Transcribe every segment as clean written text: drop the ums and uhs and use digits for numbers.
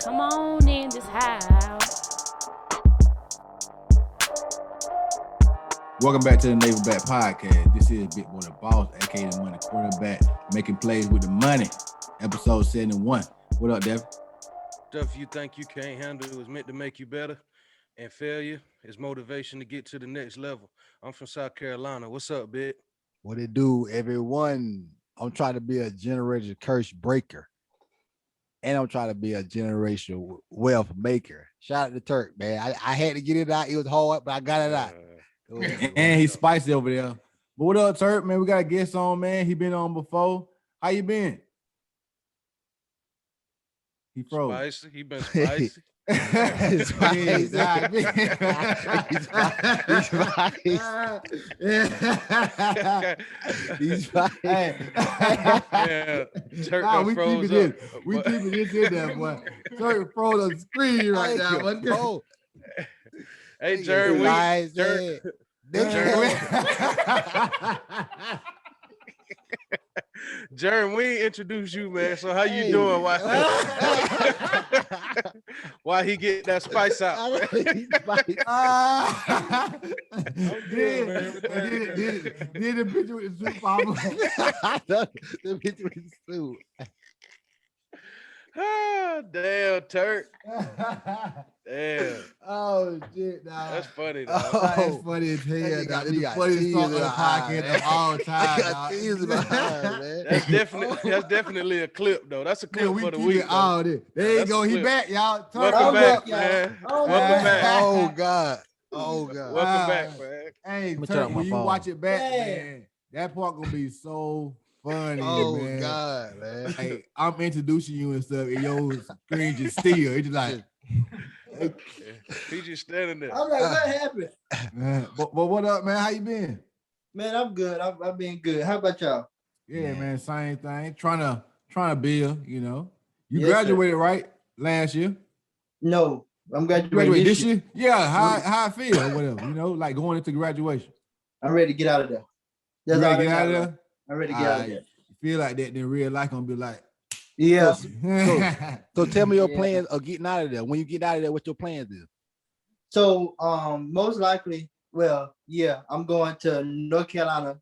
Come on in this house. Welcome back to the Naval Back Podcast. This is Big Boy the Boss, aka the Money Quarterback, making plays with the money. Episode 71. What up, Devin? Stuff you think you can't handle is meant to make you better, and failure is motivation to get to the next level. I'm from South Carolina. What's up, Big? What it do, everyone? I'm trying to be a generational curse breaker. And I'm trying to be a generational wealth maker. Shout out to Turk, man. I had to get it out. It was hard, but I got it out. And he's spicy over there. But what up, Turk, man? We got a guest on, man. He been on before. How you been? He froze. Spicy. He been spicy. He's spicy. He's spicy. Yeah, Turk Nah, done we froze keep it up. in. We keep it in there, boy. Turk froze on screen right now. Oh, Hey, Jared, lies, Jared, Jared, we ain't introduced you, man. So how you doing? Why he get that spice out? Did the picture with the soup bottle? the picture with the suit. Ah, damn, Turk. Damn. Oh shit, nah. That's funny, Oh. dog. That's funny as hell, That dog. got- It's he the got funniest tears song on in the my eye, podcast man. of all I time, got dog. tears in my eyes, man. That's definitely a clip, though. That's a clip Man, we for the keep week, it though. all this. There you That's go. a He clip. back, y'all. Welcome Turn back, up, y'all. man. Oh, Welcome back. Oh God. Oh God. Welcome back, man. Hey, me Turk, turn up my when you phone. watch it back, Yeah. man, that part gonna be so funny, Oh man. God, man. Like, I'm introducing you and stuff, and your screen just still. It's just like, He just standing there. I'm like, what happened? man. But what up, man? How you been? Man, I'm good. I've been good. How about y'all? Yeah, Man. man, same thing. Trying to build, you know. You Yes, sir. graduated, right? Last year? No, I'm You graduating graduated this this year. year? Yeah, how I feel or whatever, you know, like going into graduation. I'm ready to get out of there. You That's ready all to get that out of matters. there? I'm ready to get out of Alright. there. You feel like that, then real life gonna be like, Yeah. So tell me your Yeah. plans of getting out of there. When you get out of there, what your plans is? So most likely, well, yeah, I'm going to North Carolina,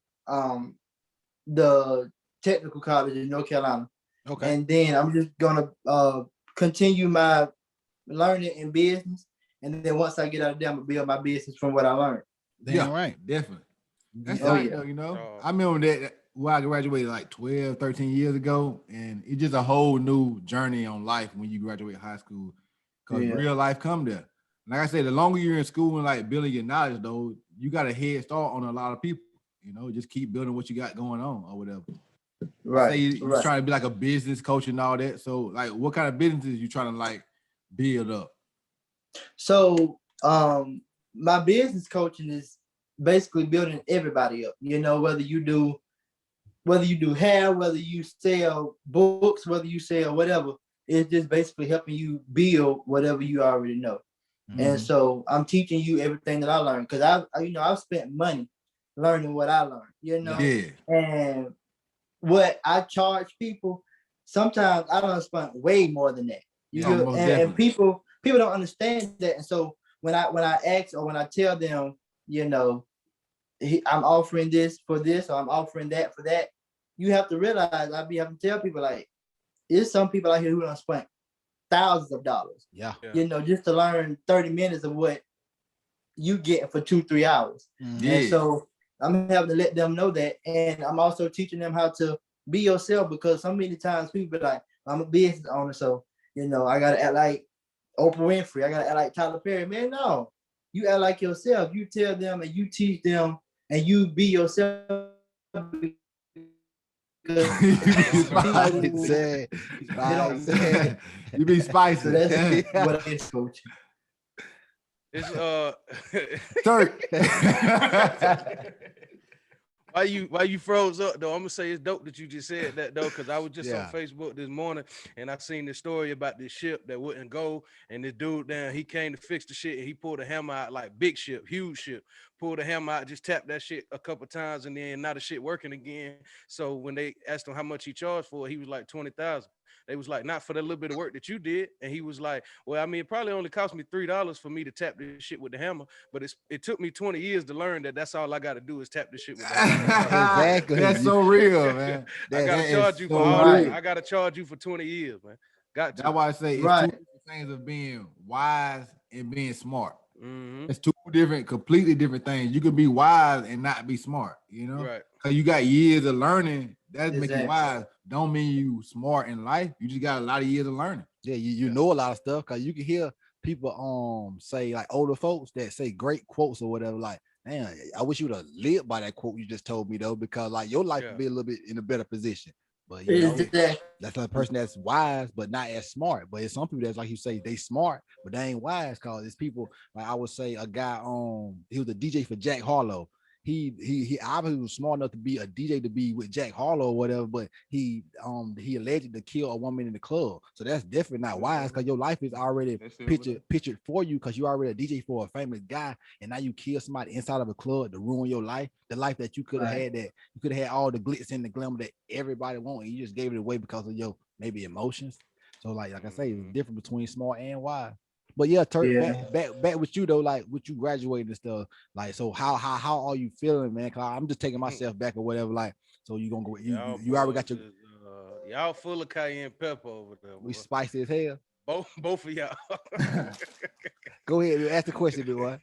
the technical college in North Carolina. Okay. And then I'm just gonna continue my learning in business. And then once I get out of there, I'm gonna build my business from what I learned. Damn right. definitely. That's Oh, right, yeah. though, you know. Oh. I remember that when I graduated like 12, 13 years ago, and it's just a whole new journey on life when you graduate high school. Because Yeah. real life come there. Like I said, the longer you're in school and like building your knowledge, though, you got a head start on a lot of people. You know, just keep building what you got going on or whatever. Right. Say you're right. trying to be like a business coach and all that. So, like, what kind of businesses you trying to like build up? So my business coaching is basically building everybody up. You know, whether you do hair, whether you sell books, whether you sell whatever, it's just basically helping you build whatever you already know. And Mhm. so I'm teaching you everything that I learned because I've spent money learning what I learned, you know. Yeah. And what I charge people, sometimes I don't spend way more than that. You Yeah, get- most and definitely. people don't understand that. And so when I ask or when I tell them, you know, I'm offering this for this or I'm offering that for that, you have to realize I be having to tell people like, there's some people out here who don't spend thousands of dollars, Yeah. Yeah. you know, just to learn 30 minutes of what you get for 2-3 hours. Yeah. And so I'm having to let them know that. And I'm also teaching them how to be yourself because so many times people be like, I'm a business owner, so, you know, I got to act like Oprah Winfrey. I got to act like Tyler Perry. Man, no. You act like yourself. You tell them and you teach them and you be yourself. Spicy said. Spicy. You be spicy. So that's what I is coach. It's Turk. why you froze up though? I'm gonna say it's dope that you just said that though, because I was just Yeah. on Facebook this morning and I seen this story about this ship that wouldn't go, and this dude down he came to fix the shit and he pulled a hammer out, like big ship, huge ship, pulled a hammer out, just tapped that shit a couple times, and then now the shit working again. So when they asked him how much he charged for it, he was like 20,000. They was like, not for the little bit of work that you did. And he was like, well, I mean, it probably only cost me $3 for me to tap this shit with the hammer, but it took me 20 years to learn that that's all I got to do is tap this shit with the hammer. Exactly. That's so real, man. I gotta That charge is you so for all right. that. I gotta charge you for 20 years, man. Got to. That's why I say it's Right. two different things of being wise and being smart. Mhm. It's two different, completely different things. You could be wise and not be smart, you know? Right. Because you got years of learning. That's make you Exactly. wise. Don't mean you smart in life. You just got a lot of years of learning. Yeah, you know a lot of stuff because you can hear people say like older folks that say great quotes or whatever. Like, man, I wish you would have lived by that quote you just told me though, because like your life Yeah. would be a little bit in a better position. But you know, Exactly. that's a person that's wise but not as smart. But it's some people that's like you say they smart but they ain't wise because it's people like I would say a guy he was a DJ for Jack Harlow. He obviously was smart enough to be a DJ to be with Jack Harlow or whatever, but he alleged to kill a woman in the club. So that's definitely not wise because your life is already pictured for you because you already a DJ for a famous guy, and now you kill somebody inside of a club to ruin your life, the life that you could have Right. had, that you could have had all the glitz and the glamour that everybody wants, and you just gave it away because of your maybe emotions. So like I say, it's different between smart and wise. But yeah, Turk, Yeah. back with you though, like with you graduating and stuff. Like, so how are you feeling, man? Cause I'm just taking myself back or whatever. Like, so you gonna go? You already got your. Y'all full of cayenne pepper over there. We spicy as hell. Both of y'all. Go ahead, ask the question, big boy.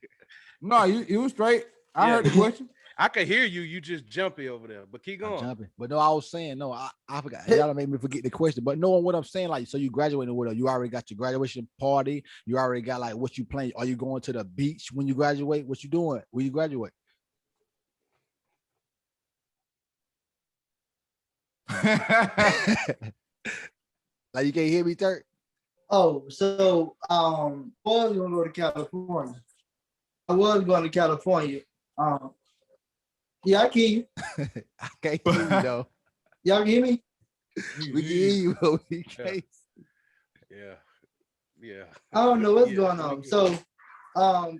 No, you was straight. I heard the question. I could hear you. You just jumpy over there, but keep going. Jumping. But no, I was saying no. I forgot. Y'all made me forget the question. But knowing what I'm saying, like, so you graduating with you already got your graduation party. You already got like what you playing. Are you going to the beach when you graduate? What you doing when you graduate? Like you can't hear me, Turk? Oh, so I was gonna go to California. Yeah, I can hear you. I can't hear you though. Y'all can hear me? We can hear you, but we can't. Yeah. I don't know what's going on. So I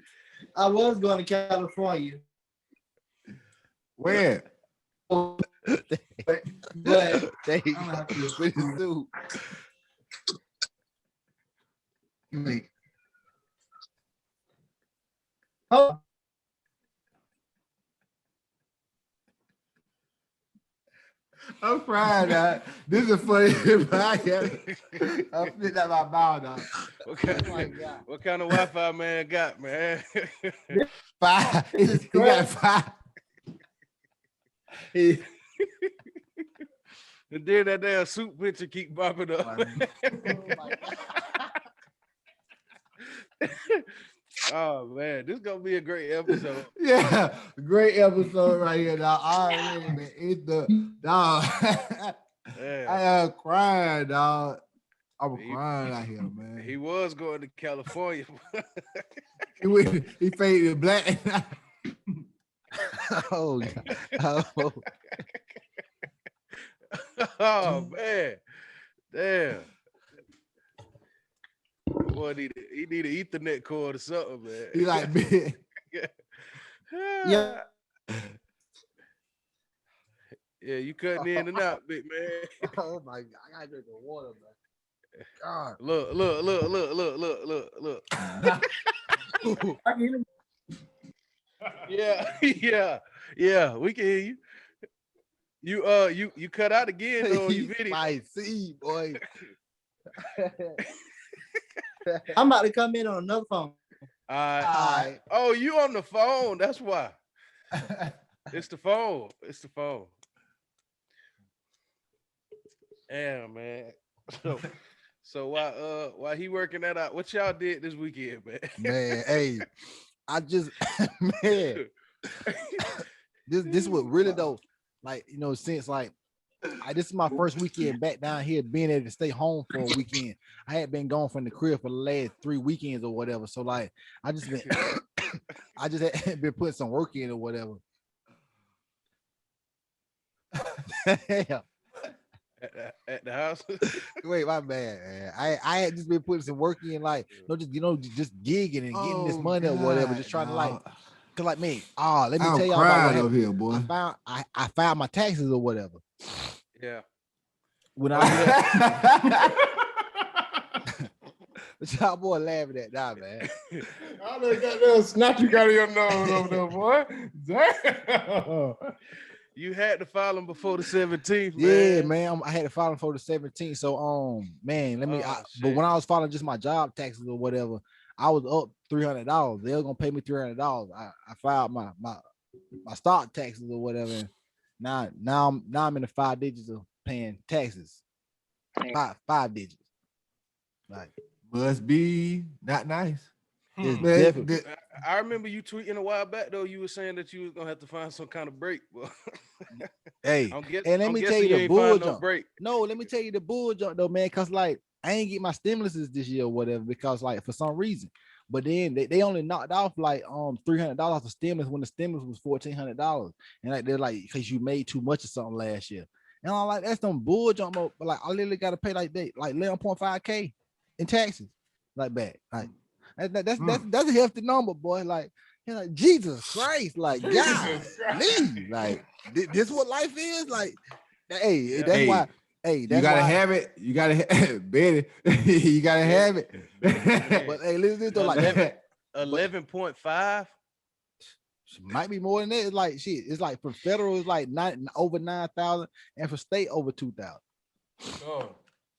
was going to California. Where? But There you I'm go. not sure. With his suit. Oh, I'm crying. This is funny. I spit out my mouth now. What kind of Wi-Fi man got, man? 5. He got 5. And then that damn soup picture keep popping up. Oh man, this is gonna be a great episode. Yeah, great episode right here, dog. Already, man. It's the dog. I am crying, dog. I'm crying out here, man. He was going to California. He faded black. Oh, God. Oh man, damn. Boy, he need an Ethernet cord or something, man. He like me. yeah. Yeah, you cutting in and out, big man. Oh my God, I gotta drink the water, man. God. Look. I can hear Yeah, we can hear you. You cut out again though on your video. Spicy, boy. I'm about to come in on another phone. All right. Oh, you on the phone? That's why. It's the phone. Damn, man. So while he working that out, what y'all did this weekend, man? Man, hey, I just man, this what really though, like, you know, since like this is my first weekend back down here, being able to stay home for a weekend. I had been gone from the crib for the last 3 weekends or whatever. So like I just had been putting some work in or whatever. Yeah. At the house. Wait, my bad, man. I had just been putting some work in, like, just gigging and getting this money or whatever, just trying to like, cause like me, let me tell y'all about what over here, boy. I found my taxes or whatever. Yeah. when I y'all boy laughing at that, man. I done got that snot you got in your nose over there, boy. Damn. You had to file him before the 17th, man. Yeah, man. I had to file him for the 17th. So, man, but when I was filing just my job taxes or whatever, I was up $300. They were gonna pay me $300. I filed my stock taxes or whatever. And now I'm in the 5 digits of paying taxes. Five digits. Like must be not nice. It's definitely. I remember you tweeting a while back though. You were saying that you was gonna have to find some kind of break. Hey, and let me tell you the bull jump. No, let me tell you the bull jump though, man. Cause like I ain't get my stimuluses this year or whatever because like for some reason. But then they only knocked off like $300 for stimulus when the stimulus was $1,400, and like they're like because you made too much or something last year. And I'm like that's some bull jump. But like I literally got to pay like 11.5K in taxes like that. Like that's a hefty number, boy. Like you're like Jesus Christ, like God, like this what life is. Like hey, that's why. Hey, that's you gotta why, have it. You gotta Betty. You gotta have it. But hey, listen to like 11.5. Might be more than that. It's like shit. It's like for federal, it's like over 9,000, and for state over 2,000. Oh.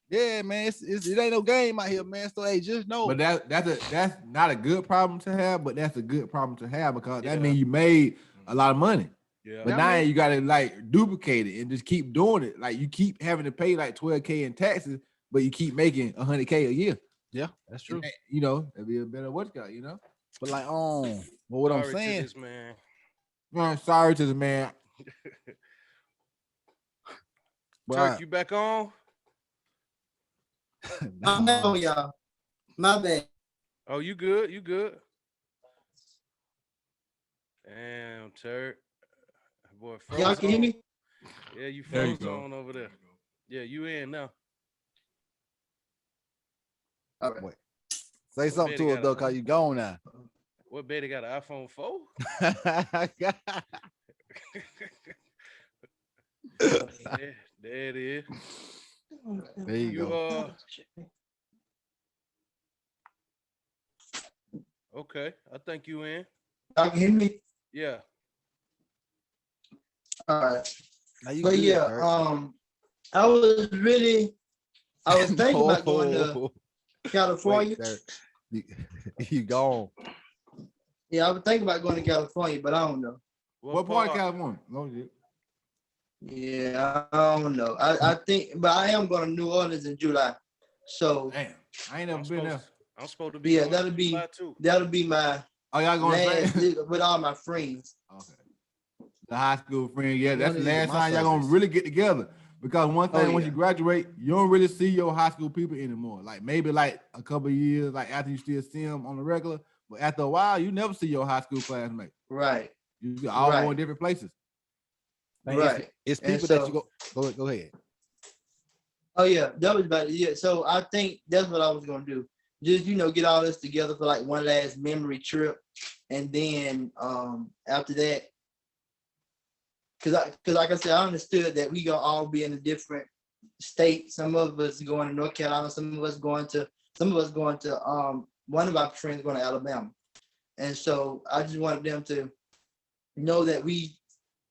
Yeah, man. It ain't no game out here, man. So hey, just know. But that's not a good problem to have, but that's a good problem to have because that means you made a lot of money. Yeah. But now you gotta like duplicate it and just keep doing it. Like you keep having to pay like 12K in taxes, but you keep making 100K a year. Yeah, that's true. And, you know, it'd be a better what you know. But like, what I'm saying, to this man. Sorry to the man. Turk, you back on? No, y'all. My bad. Oh, you good? You good? Damn, Turk. Boy, y'all can hear me? Yeah, you froze on over there. Yeah, you in now. All right. Wait. Say something to us though, cause you gone now. What Betty got an iPhone 4? There it is. There you go. Okay, I think you in. Y'all can hear me? Yeah. All right. But yeah, I was thinking about going to California. Wait, you gone. Yeah, I was thinking about going to California, but I don't know. What part of California? Yeah, I don't know. I think, but I am going to New Orleans in July. So damn, I ain't never been there. I'm supposed to be. Yeah, that'll be my. Oh, y'all going with all my friends. Okay. The high school friends. Yeah, that's the last time y'all gonna really get together. Because one thing, once you graduate, you don't really see your high school people anymore. Like maybe like a couple of years, like after you still see them on the regular, but after a while, you never see your high school classmates. Right. You all going different places. Right. It's people that you go ahead. Oh yeah, that was about it. Yeah. So I think that's what I was gonna do. Just get all this together for like one last memory trip, and then after that, because like I said, I understood that we gonna all be in a different state. Some of us going to North Carolina, some of us going to one of our friends going to Alabama, and so I just wanted them to know that we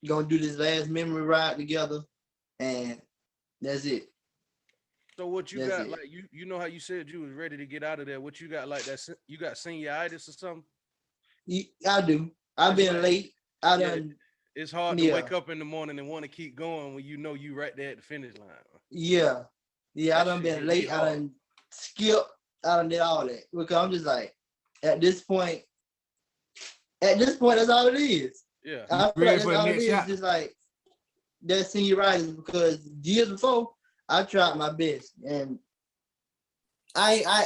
gonna do this last memory ride together, and that's it. So what you got, like you know how you said you was ready to get out of there. What you got like that? You got senioritis or something? I do. I've been late. It's hard to wake up in the morning and want to keep going when you know you right there at the finish line. Yeah. I done been late. I done skipped. I done did all that. Because I'm just like, at this point, that's all it is. Yeah. I feel like that's all it is. Just like that senioritis, because years before, I tried my best, and I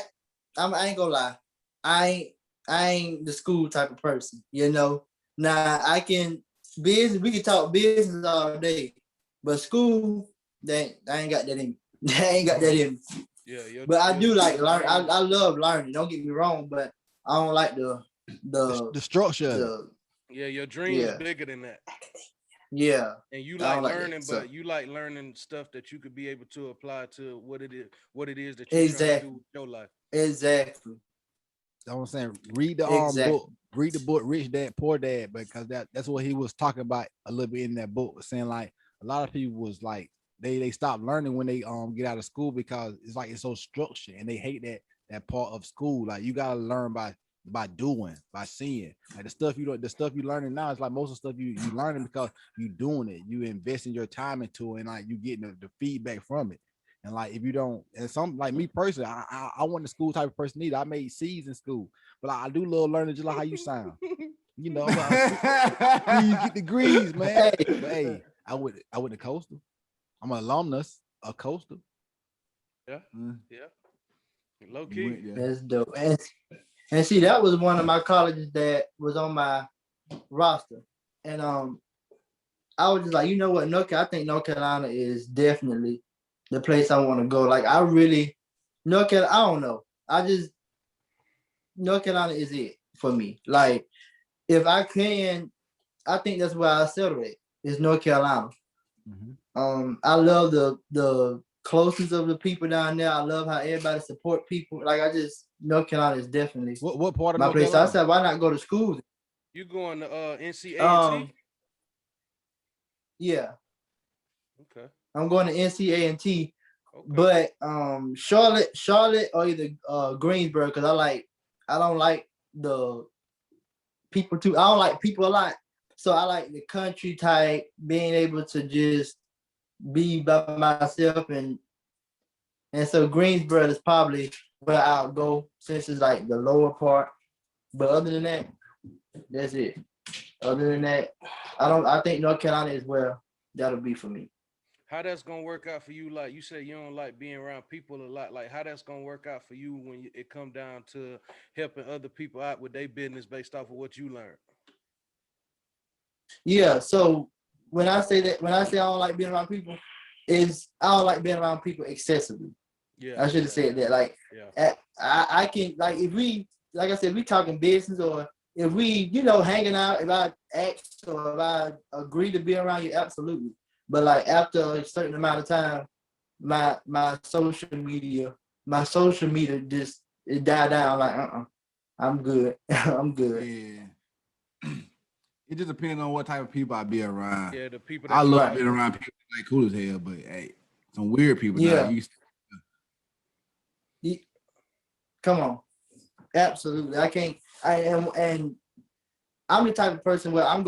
ain't gonna lie, I ain't the school type of person, Now I can business. We can talk business all day, but school, I ain't got that in. I ain't got that in. Yeah, but I do like learn. I love learning. Don't get me wrong, but I don't like the structure. Your dream is bigger than that. Yeah. And you I like don't like learning, that. So but you like learning stuff that you could be able to apply to what it is that you're trying to do exactly. with your life. Exactly. You know what I'm saying? Read the book. Exactly. Read the book Rich Dad Poor Dad, because that's what he was talking about a little bit in that book, saying like a lot of people was like they stop learning when they get out of school, because it's like it's so structured and they hate that part of school. Like you gotta learn by doing, by seeing. Like the stuff you learning now is like most of the stuff you learning because you doing it, you investing your time into it, and like you getting the feedback from it. And like if you don't, and some like me personally, I wasn't the school type of person either. I made C's in school, but I do love learning just like how you sound. You know, please get degrees, man. Hey, But hey, I went to Coastal. I'm an alumnus of Coastal. Yeah, yeah. Low You key. went there. that's dope. And see, that was one of my colleges that was on my roster. And I was just like, you know what, I think North Carolina is definitely the place I want to go. Like I really North Carolina, I don't know. I just North Carolina is it for me. Like if I can, I think that's where I settle it. Is North Carolina. Mhm. I love the closeness of the people down there. I love how everybody support people. Like I just North Carolina is definitely What part of my North place. So I Carolina? said, why not go to school? You going to NCA&T? Um, yeah, Okay, I'm going to NCA&T, okay. but Charlotte, or either Greensboro, because I don't like the people too. I don't like people a lot, so I like the country type, being able to just be by myself, and so Greensboro is probably where I'll go since it's like the lower part. But other than that, that's it. Other than that, I think North Carolina is where that'll be for me. How that's gonna work out for you? Like you said, you don't like being around people a lot. Like how that's gonna work out for you when it come down to helping other people out with their business based off of what you learned? Yeah. So when I say I don't like being around people, is I don't like being around people excessively. Yeah, I should have yeah, said that. Like yeah. I can like if we like I said, we talking business or if we, hanging out, if I ask or if I agree to be around you, absolutely. But like after a certain amount of time, my social media just it died down. Like I'm good. I'm good. Yeah. It just depends on what type of people I be around. Yeah, the people I that you love Right. being around. around people like cool as hell, but hey, some weird people now. Yeah. Come on. Absolutely. I can't. I am, and I'm the type of person where I'm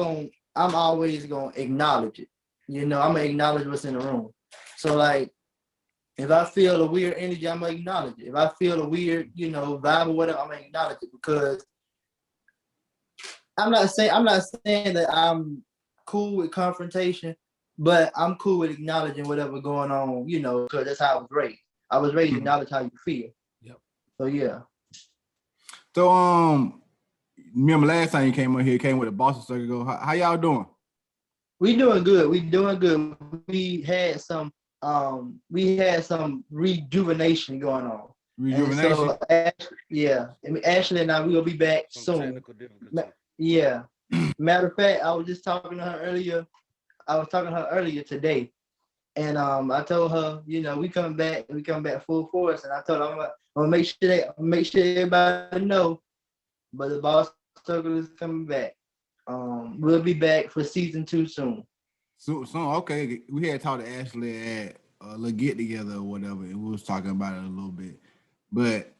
always gonna acknowledge it. I'm gonna acknowledge what's in the room. So like, if I feel a weird energy, I'm gonna acknowledge it. If I feel a weird, vibe or whatever, I'm gonna acknowledge it because I'm not saying that I'm cool with confrontation, but I'm cool with acknowledging whatever going on. Because that's how I was raised. I was raised to Mhm. acknowledge how you feel. Yep. So yeah. So remember last time you came on here, came with the Boston Circle. Go, how y'all doing? We doing good. We doing good. We had some rejuvenation going on. And Rejuvenation. so yeah. And Ashley and I we will be back Some soon. technical difficulty. Yeah. Matter of fact, I was just talking to her earlier. I was talking to her earlier today. And I told her, we coming back full force. And I told her I'm gonna make sure everybody know, but the Boss Circle is coming back. We'll be back for season 2 soon. So okay, we had talked to Ashley at a little get together or whatever, and we was talking about it a little bit. But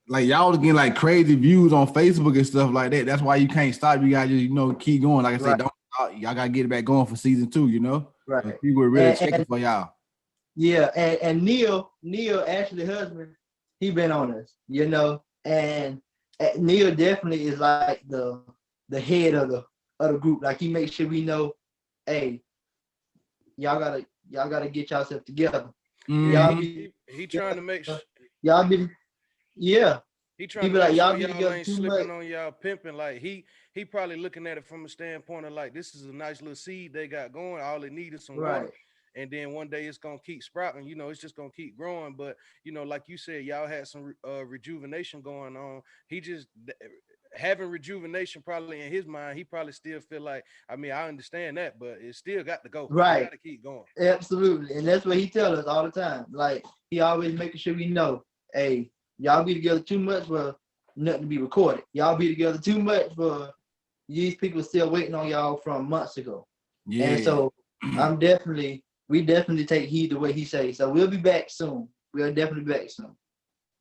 like y'all was getting like crazy views on Facebook and stuff like that. That's why you can't stop. You gotta just keep going. Like I said, Right, don't stop. Y'all gotta get it back going for season 2. right. People are really checking And for y'all. yeah, and Neil, Ashley's husband, he been on us, and Neil definitely is like the head of the group. Like he makes sure we know, hey, y'all gotta get yourself together. Yeah, Y'all Mm-hmm. be he trying to make y'all be yeah. he He trying to be make like sure y'all be y'all together ain't too much. slipping on y'all pimping. Like he probably looking at it from a standpoint of like this is a nice little seed they got going. All it need is some water. Right. And then one day it's gonna keep sprouting. It's just gonna keep growing. But like you said, y'all had some rejuvenation going on. He just having rejuvenation probably in his mind, he probably still feel like, I mean, I understand that, but it still got to go. Right. Got to keep going. Absolutely. And that's what he tells us all the time. Like, he always making sure we know, hey, y'all be together too much for nothing to be recorded. Y'all be together too much for these people still waiting on y'all from months ago. Yeah. And so we definitely take heed to what he says. So we'll be back soon. We'll definitely be back soon.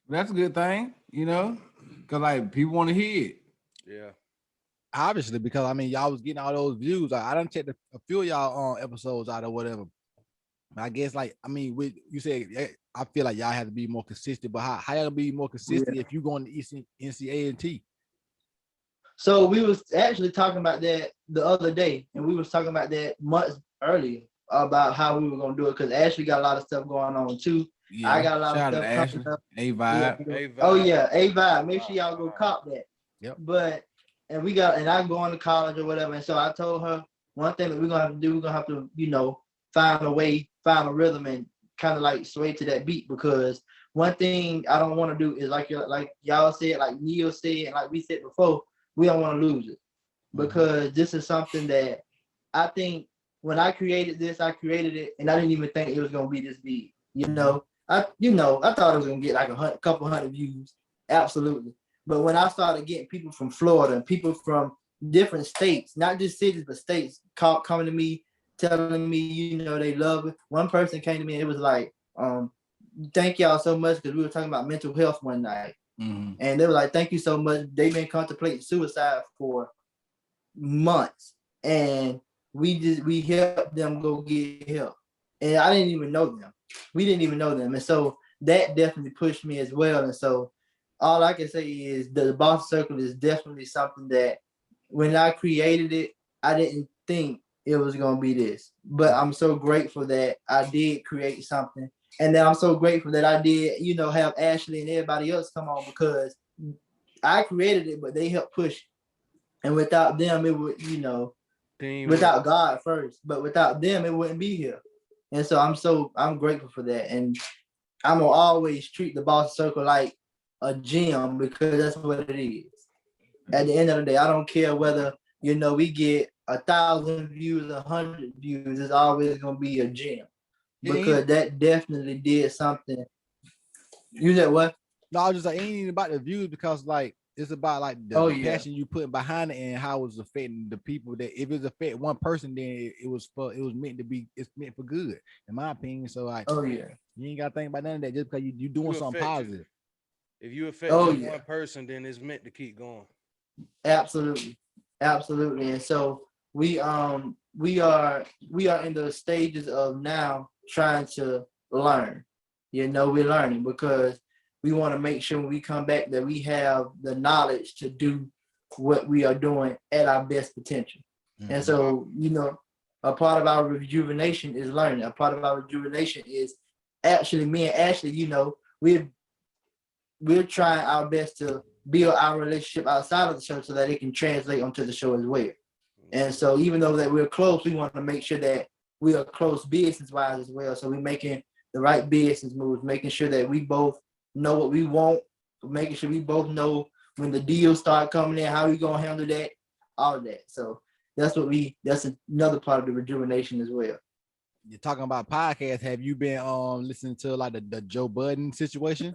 That's a good thing, you know, because like people want to hear it. Yeah. Obviously, because I mean, y'all was getting all those views. I done checked a few of y'all episodes out or whatever. I guess, like, I mean, you said, I feel like y'all have to be more consistent, but how y'all be more consistent if you going to NCA&T? So we was actually talking about that the other day, and we was talking about that months earlier about how we were gonna do it, because Ashley got a lot of stuff going on too. Yeah. I got a lot Shout of out stuff to coming up. A-Vibe. Yeah. A-Vibe. Oh yeah, A-Vibe. Make sure y'all go cop that. Yep. But and I'm going to college or whatever. And so I told her one thing that we're gonna have to do, we're gonna have to, find a rhythm and kind of like sway to that beat, because one thing I don't want to do is like y'all said, like Neil said, and like we said before, we don't want to lose it, because this is something that I think when I created it, and I didn't even think it was gonna be this big. I thought it was gonna get like a couple hundred views, absolutely. But when I started getting people from Florida and people from different states, not just cities but states, coming to me, telling me, they love it. One person came to me and it was like, thank y'all so much, because we were talking about mental health one night. Mm-hmm. And they were like, thank you so much. They've been contemplating suicide for months, and we helped them go get help. And I didn't even know them. We didn't even know them. And so that definitely pushed me as well. And so all I can say is the Boston Circle is definitely something that when I created it, I didn't think it was going to be this. But I'm so grateful that I did create something. And then I'm so grateful that I did, have Ashley and everybody else come on, because I created it, but they helped push it. And without them, it would, without God first, but without them, it wouldn't be here. And so I'm grateful for that. And I'm going to always treat the Boston Circle like a gym, because that's what it is. At the end of the day, I don't care whether, we get 1,000 views, 100 views, it's always going to be a gym, because that definitely did something. You said what? No, I was just like, ain't even about the views, because like, it's about like the passion you put behind it and how it's affecting the people. That if it's affecting one person, then it's meant for good, in my opinion. So like, you ain't gotta think about none of that just because you doing something positive. If you affect one person, then it's meant to keep going. Absolutely. And so we are in the stages of now trying to learn. We're learning, because we want to make sure when we come back that we have the knowledge to do what we are doing at our best potential. Mm-hmm. And so, a part of our rejuvenation is learning. A part of our rejuvenation is actually me and Ashley, we're trying our best to build our relationship outside of the show so that it can translate onto the show as well. And so even though that we're close, we want to make sure that we are close business-wise as well. So we're making the right business moves, making sure that we both know what we want, making sure we both know when the deals start coming in, how we gonna handle that, all of that. So that's another part of the rejuvenation as well. You're talking about podcasts. Have you been listening to like the Joe Budden situation?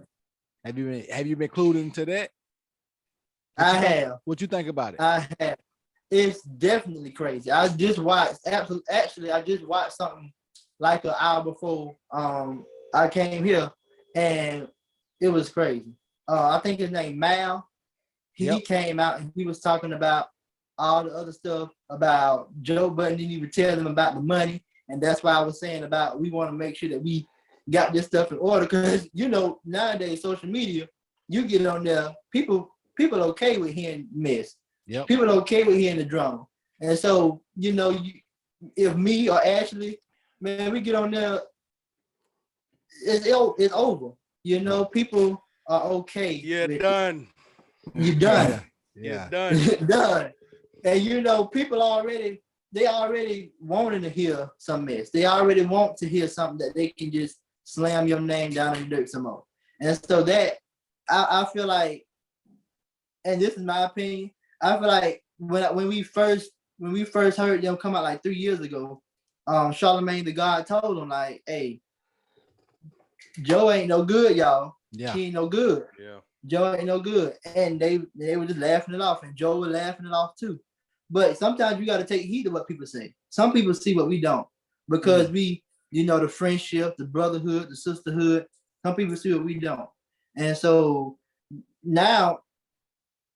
Have you been clued into that? I have. What you think about it? I have. It's definitely crazy. I just watched something like an hour before I came here, and it was crazy. I think his name Mal. He came out and he was talking about all the other stuff about Joe Budden didn't even tell them about the money, and that's why I was saying about we want to make sure that we got this stuff in order, because nowadays social media, you get on there, people okay with hearing mess. Yep. People okay with hearing the drama, and so if me or Ashley, man, we get on there, it's over. People are okay. You're done. You're done. Yeah. You're done. And people already wanting to hear some mess. They already want to hear something that they can just slam your name down in the dirt some more. And so that I feel like and this is my opinion. I feel like when we first heard them come out like 3 years ago, Charlemagne the God told them like, "Hey, Joe ain't no good, y'all. Yeah. He ain't no good. Yeah. Joe ain't no good." And they were just laughing it off, and Joe was laughing it off too. But sometimes you got to take heed of what people say. Some people see what we don't, because we, the friendship, the brotherhood, the sisterhood. Some people see what we don't, and so now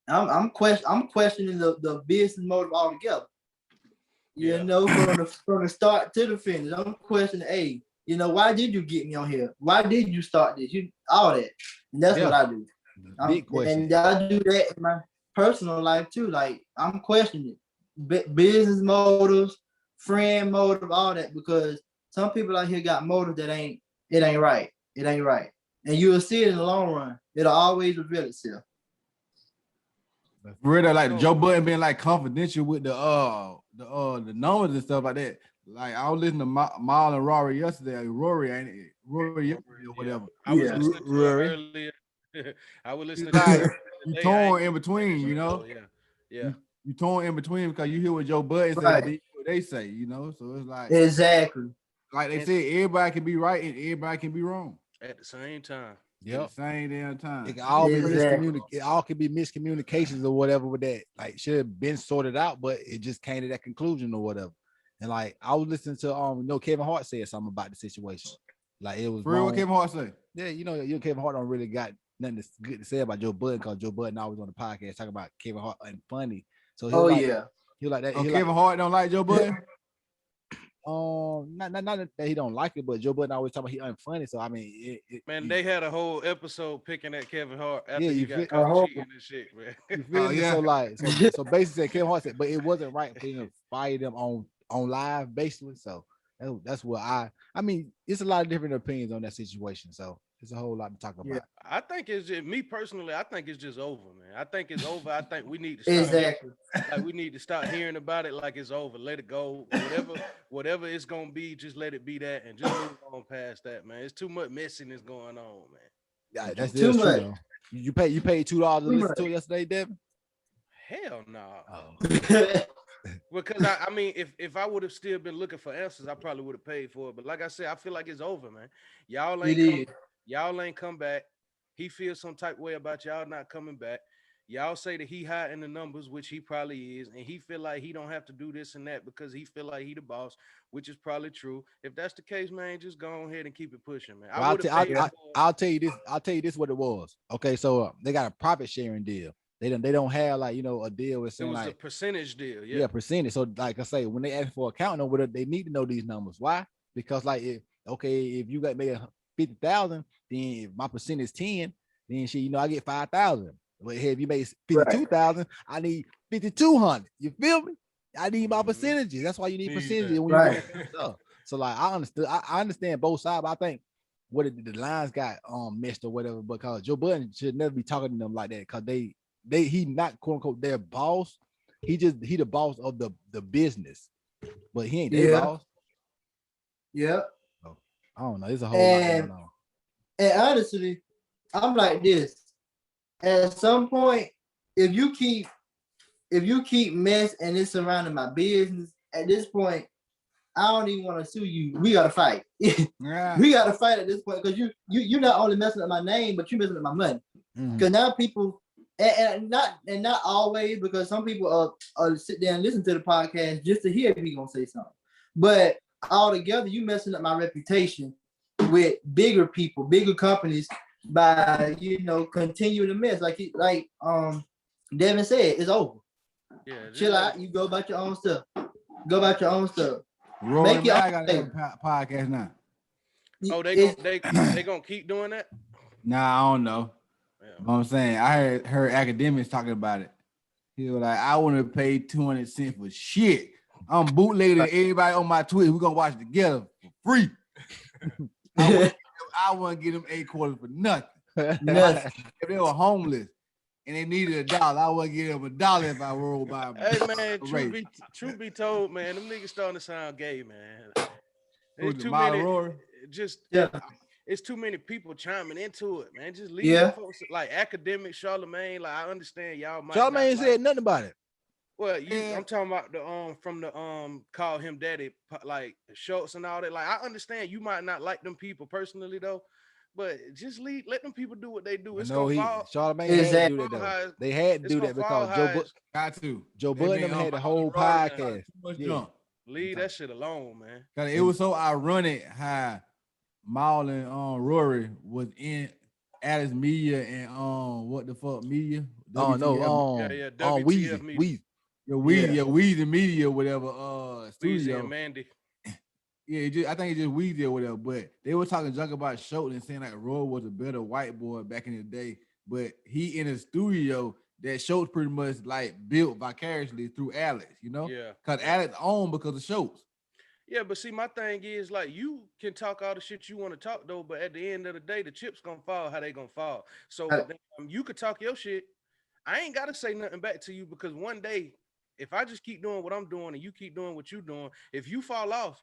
I'm questioning the business motive altogether. From the start to the finish, I'm questioning. Hey, why did you get me on here? Why did you start this? All that, and that's what I do. Big question. And I do that in my personal life too. Like, I'm questioning business motives, friend motive, all that, because some people out here got motives that ain't right. It ain't right, and you'll see it in the long run. It'll always reveal itself. Really, like Joe Budden being like confidential with the numbers and stuff like that. Like, I was listening to Mal and Rory yesterday. Rory yesterday or whatever. I was listening to it earlier. I was listening to like, it. You torn in between, Yeah. You torn in between because you hear what Joe Budden said, like what they say, So it's like exactly like they said, everybody can be right and everybody can be wrong at the same time. Yep. At the same damn time. It can all be it all can be miscommunications or whatever with that. Like, should have been sorted out, but it just came to that conclusion or whatever. And like, I was listening to Kevin Hart said something about the situation. Like, it was for real. What Kevin Hart say? Yeah, Kevin Hart don't really got nothing good to say about Joe Budden, because Joe Budden always on the podcast talking about Kevin Hart and funny. So he was like that. Kevin Hart don't like Joe Budden. Not that he don't like it, but Joe Budden always talk about he unfunny. So I mean, they had a whole episode picking at Kevin Hart after he got caught cheating and shit, man. You feel me? So like, so basically, said Kevin Hart said, but it wasn't right for him to fire them on live, basically. So that's what I mean. It's a lot of different opinions on that situation. So it's a whole lot to talk about. Yeah. I think it's just me personally. I think it's just over, man. I think it's over. I think we need to stop we need to start hearing about it like it's over. Let it go. Whatever it's gonna be, just let it be that, and just move on past that, man. It's too much messiness going on, man. Yeah, that's too much. True, you paid $2 to listen to it yesterday, Devin? Hell no. Oh. Because I mean, if I would have still been looking for answers, I probably would have paid for it. But like I said, I feel like it's over, man. Y'all ain't come back. He feels some type of way about y'all not coming back. Y'all say that he hiding the numbers, which he probably is, and he feel like he don't have to do this and that because he feel like he the boss, which is probably true. If that's the case, man, just go ahead and keep it pushing, man. Well, I'll tell you this. I'll tell you this what it was. Okay, so they got a profit sharing deal. They don't have like a deal with saying like a percentage deal. Yeah, percentage. So like I say, when they ask for account number, they need to know these numbers. Why? Because like if you got made 50,000, then if my percent is 10, then I get 5,000. But if you made 52,000, I need 5,200. You feel me? I need my percentages. That's why you need percentages when you do stuff. So like I understand both sides, but I think the lines got messed or whatever, because Joe Budden should never be talking to them like that, because he not quote unquote their boss. He the boss of the business, but he ain't their boss. Yeah. So, I don't know. There's a whole lot going on. And honestly, I'm like this. At some point, if you keep mess and it's surrounding my business, at this point, I don't even want to sue you. We gotta fight. We gotta fight at this point, because you not only messing up my name, but you messing up my money. Because now people, and not always, because some people sit there and listen to the podcast just to hear if he gonna say something. But altogether, you messing up my reputation with bigger people, bigger companies, by continuing to mess. Like Devin said, it's over. Yeah, chill out. You go about your own stuff. Rory, make I got a podcast now. Oh, they gonna keep doing that? Nah, I don't know. Yeah. You know what I'm saying? I heard academics talking about it. He was like, I want to pay 200 cents for shit. I'm bootlegging everybody on my Twitter. We're gonna watch it together for free. I want to get them $8 for nothing. If they were homeless and they needed $1, I wouldn't give them $1 if I rolled by them. Hey man, truth be told, man, them niggas starting to sound gay, man. There's too many. it's too many people chiming into it, man. Just leave the folks like academic Charlemagne. Like I understand y'all might Charlemagne not said nothing about it. Well, I'm talking about the from the call him daddy like Schultz and all that. Like I understand you might not like them people personally though, but just let them people do what they do. It's gonna fall. Charlemagne had to do that though. They had to do that because Joe Budden had the whole podcast. Leave that shit alone, man. It was so ironic how Maul and Rory was in Alice Media and what the fuck media? Oh no, WTF Media. Weezy Media, whatever. Weezy and Mandy. Yeah, I think it's just Weezy or whatever. But they were talking junk about Schultz and saying like Roy was a better white boy back in the day. But he in a studio that Schultz pretty much like built vicariously through Alex, you know? Yeah. Because Alex owned because of Schultz. Yeah, but see, my thing is like you can talk all the shit you want to talk though, but at the end of the day, the chips gonna fall how they gonna fall. So you could talk your shit. I ain't gotta say nothing back to you because one day, if I just keep doing what I'm doing and you keep doing what you're doing, if you fall off,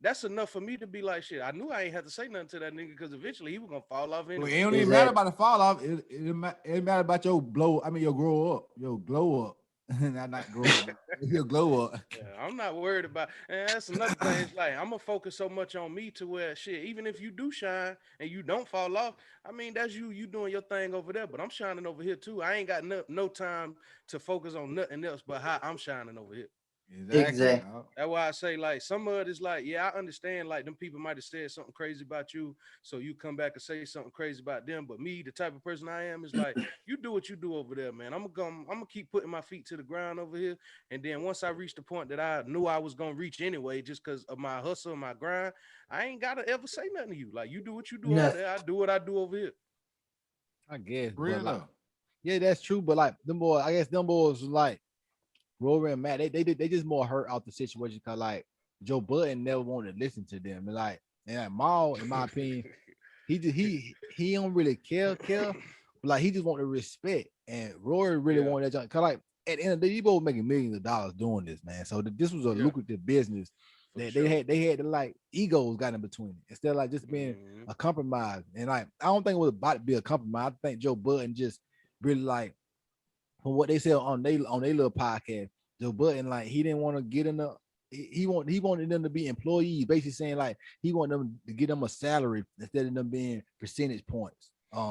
that's enough for me to be like, shit, I knew I ain't have to say nothing to that nigga because eventually he was gonna fall off anyway. Well, it don't even matter about the fall off. It matter about your blow. I mean, your grow up, your glow up. not grow up. Your glow up. Yeah, I'm not worried about. And that's another thing. It's like I'm gonna focus so much on me to where shit. Even if you do shine and you don't fall off, I mean that's you. You doing your thing over there, but I'm shining over here too. I ain't got no time to focus on nothing else but how I'm shining over here. Exactly. That's why I say like some of it is like, yeah, I understand like them people might have said something crazy about you, so you come back and say something crazy about them. But me, the type of person I am, is like you do what you do over there, man. I'm gonna keep putting my feet to the ground over here, and then once I reach the point that I knew I was gonna reach anyway, just because of my hustle and my grind, I ain't gotta ever say nothing to you. Like you do what you do over there, I do what I do over here. I guess, really? Like, yeah, that's true. But like them boys, I guess them boys was like Rory and Matt, they just more hurt out the situation because like Joe Budden never wanted to listen to them. And like Maul, in my opinion, he don't really care, but like he just want the respect. And Rory really wanted that junk. Cause like at the end of the day, you both making millions of dollars doing this, man. So this was a lucrative business that they had to like egos got in between it instead of like just being a compromise. And like I don't think it was about to be a compromise. I think Joe Budden just really like from what they said on their little podcast, Joe Budden, like he didn't want to get in the he wanted them to be employees, basically saying like he wanted them to get them a salary instead of them being percentage points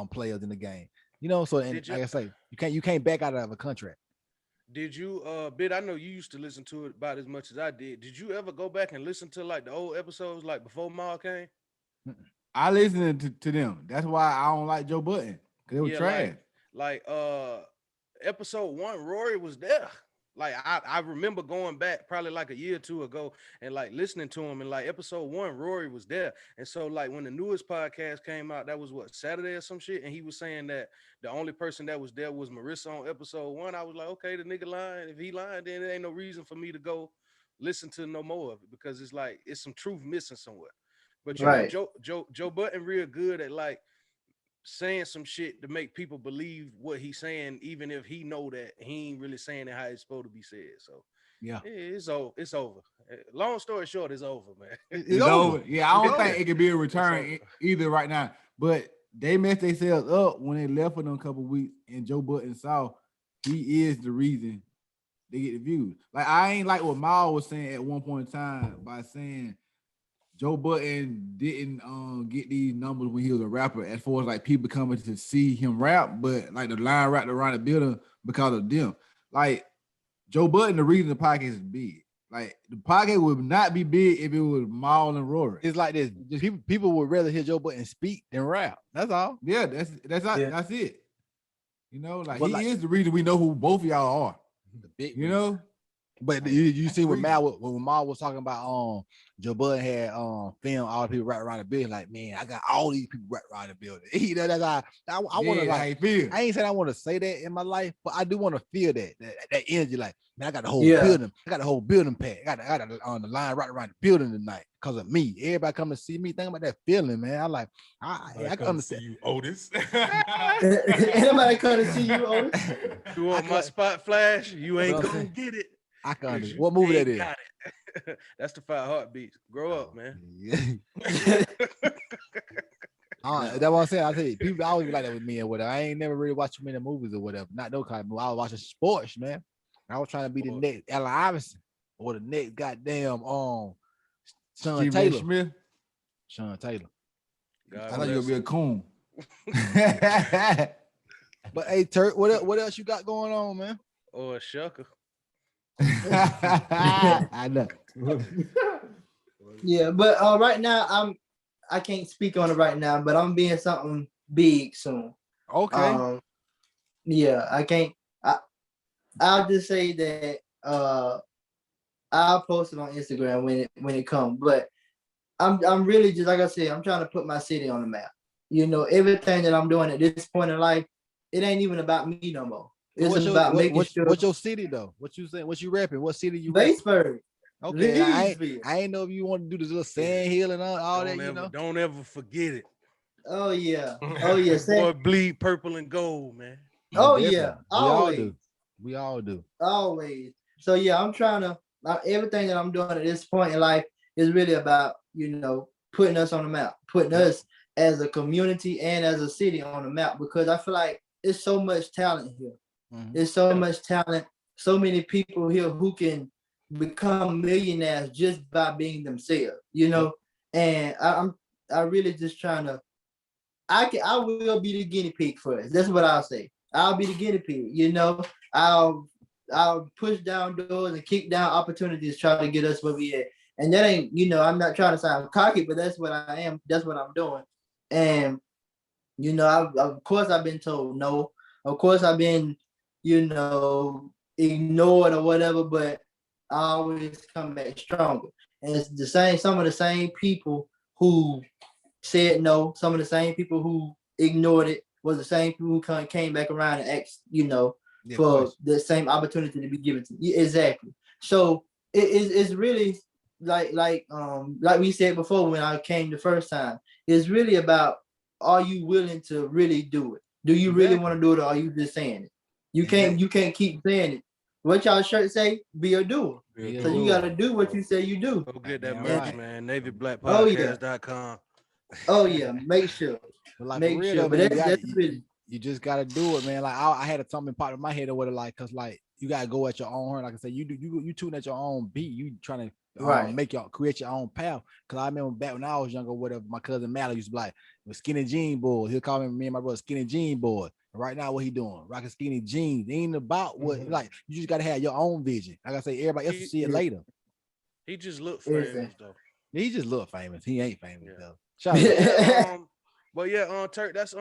players in the game. You know, so and like I say, you can't back out of a contract. Did you Bid, I know you used to listen to it about as much as I did. Did you ever go back and listen to like the old episodes like before Maul came? I listened to them. That's why I don't like Joe Budden, because it was trash. Like episode 1, Rory was there. Like I remember going back probably like a year or two ago and like listening to him, and like episode 1, Rory was there. And so like when the newest podcast came out, that was what, Saturday or some shit, and he was saying that the only person that was there was Marissa on episode 1. I was like, okay, the nigga lying. If he lying, then it ain't no reason for me to go listen to no more of it, because it's like it's some truth missing somewhere. But you know, Joe Budden real good at like saying some shit to make people believe what he's saying, even if he know that he ain't really saying it how it's supposed to be said. So yeah, it's over. Long story short, it's over, man. It's over. Yeah, I don't think it could be a return either right now. But they messed themselves up when they left for them a couple weeks, and Joe Budden saw he is the reason they get the views. Like I ain't like what Maul was saying at one point in time by saying Joe Budden didn't get these numbers when he was a rapper, as far as like people coming to see him rap, but like the line wrapped around the building because of them. Like Joe Budden, the reason the podcast is big. Like the podcast would not be big if it was Maul and Rory. It's like this. People would rather hear Joe Budden speak than rap. That's all. Yeah, that's it. You know, like he is the reason we know who both of y'all are. The big, you know. But you see when Maul was talking about Joe Budden had film all the people right around the building, like, man, I got all these people right around the building. You know, that's how I want to like feel. I ain't saying I want to say that in my life, but I do want to feel that energy. Like, man, I got the whole building. I got the whole building packed. I got it on the line right around the building tonight because of me. Everybody come to see me. Think about that feeling, man. I can understand you, Otis. Anybody come to see you, Otis? You want my spot flash? You ain't gonna get it. I can understand. What movie that is? That's the 5 Heartbeats. Grow up, man. Yeah. That's what I'm saying. I tell you, people always be like that with me or whatever. I ain't never really watched too many movies or whatever. Not no kind of movie. I was watching sports, man. I was trying to be the next Allen Iverson or the next goddamn Sean Stephen A. Taylor. Smith. Sean Taylor. I thought you were gonna be a coon. But hey, Turk, what else you got going on, man? Or a shucker. I know. Yeah, but right now I can't speak on it right now, but I'm being something big soon. Okay. Yeah, I can't. I'll just say that I'll post it on Instagram when it comes. But I'm really just like I said, I'm trying to put my city on the map. You know, everything that I'm doing at this point in life, it ain't even about me no more. It's about making sure. What's your city though? What you saying? What you rapping? What city you? Batesburg. Okay, I ain't know if you want to do this little sand hill and all that. You know, don't ever forget it. Oh yeah, oh yeah. Boy, bleed purple and gold, man. Oh yeah, always. We all do. Always. So yeah, I'm trying to. Everything that I'm doing at this point in life is really about, you know, putting us on the map, putting us as a community and as a city on the map, because I feel like it's so much talent here. Mm-hmm. There's so much talent, so many people here who can become millionaires just by being themselves, you know. And I really just trying to. I will be the guinea pig for it. That's what I'll say. I'll be the guinea pig. You know, I'll push down doors and kick down opportunities, try to get us where we at. And that ain't, you know, I'm not trying to sound cocky, but that's what I am. That's what I'm doing. And, you know, of course I've been told no. Of course I've been, you know, ignored or whatever, but I always come back stronger. And it's the same, some of the same people who said no, some of the same people who ignored it was the same people who came back around and asked, you know, for the same opportunity to be given to you. Exactly. So it's really like we said before when I came the first time, it's really about, are you willing to really do it? Do you really want to do it, or are you just saying it? You can't keep saying it. What y'all shirt say? Be a doer. So you gotta do what you say you do. Go get that merch, man. NavyBlackPodcast.com. Oh yeah, make sure. Like make sure. Though, but that's really. You just gotta do it, man. Like I had something pop in my head or whatever, like, cause like you gotta go at your own horn. Like I said, you tune at your own beat. You trying to create your own path. Cause I remember back when I was younger, whatever, my cousin Mallory used to be like, skinny jean boy. He'll call me and my brother skinny jean boy. And right now, what he doing? Rocking skinny jeans. It ain't about what like you just gotta have your own vision. Like I say, everybody else will see it later. He just look famous though. He just look famous. He ain't famous though. But yeah, Turk, that's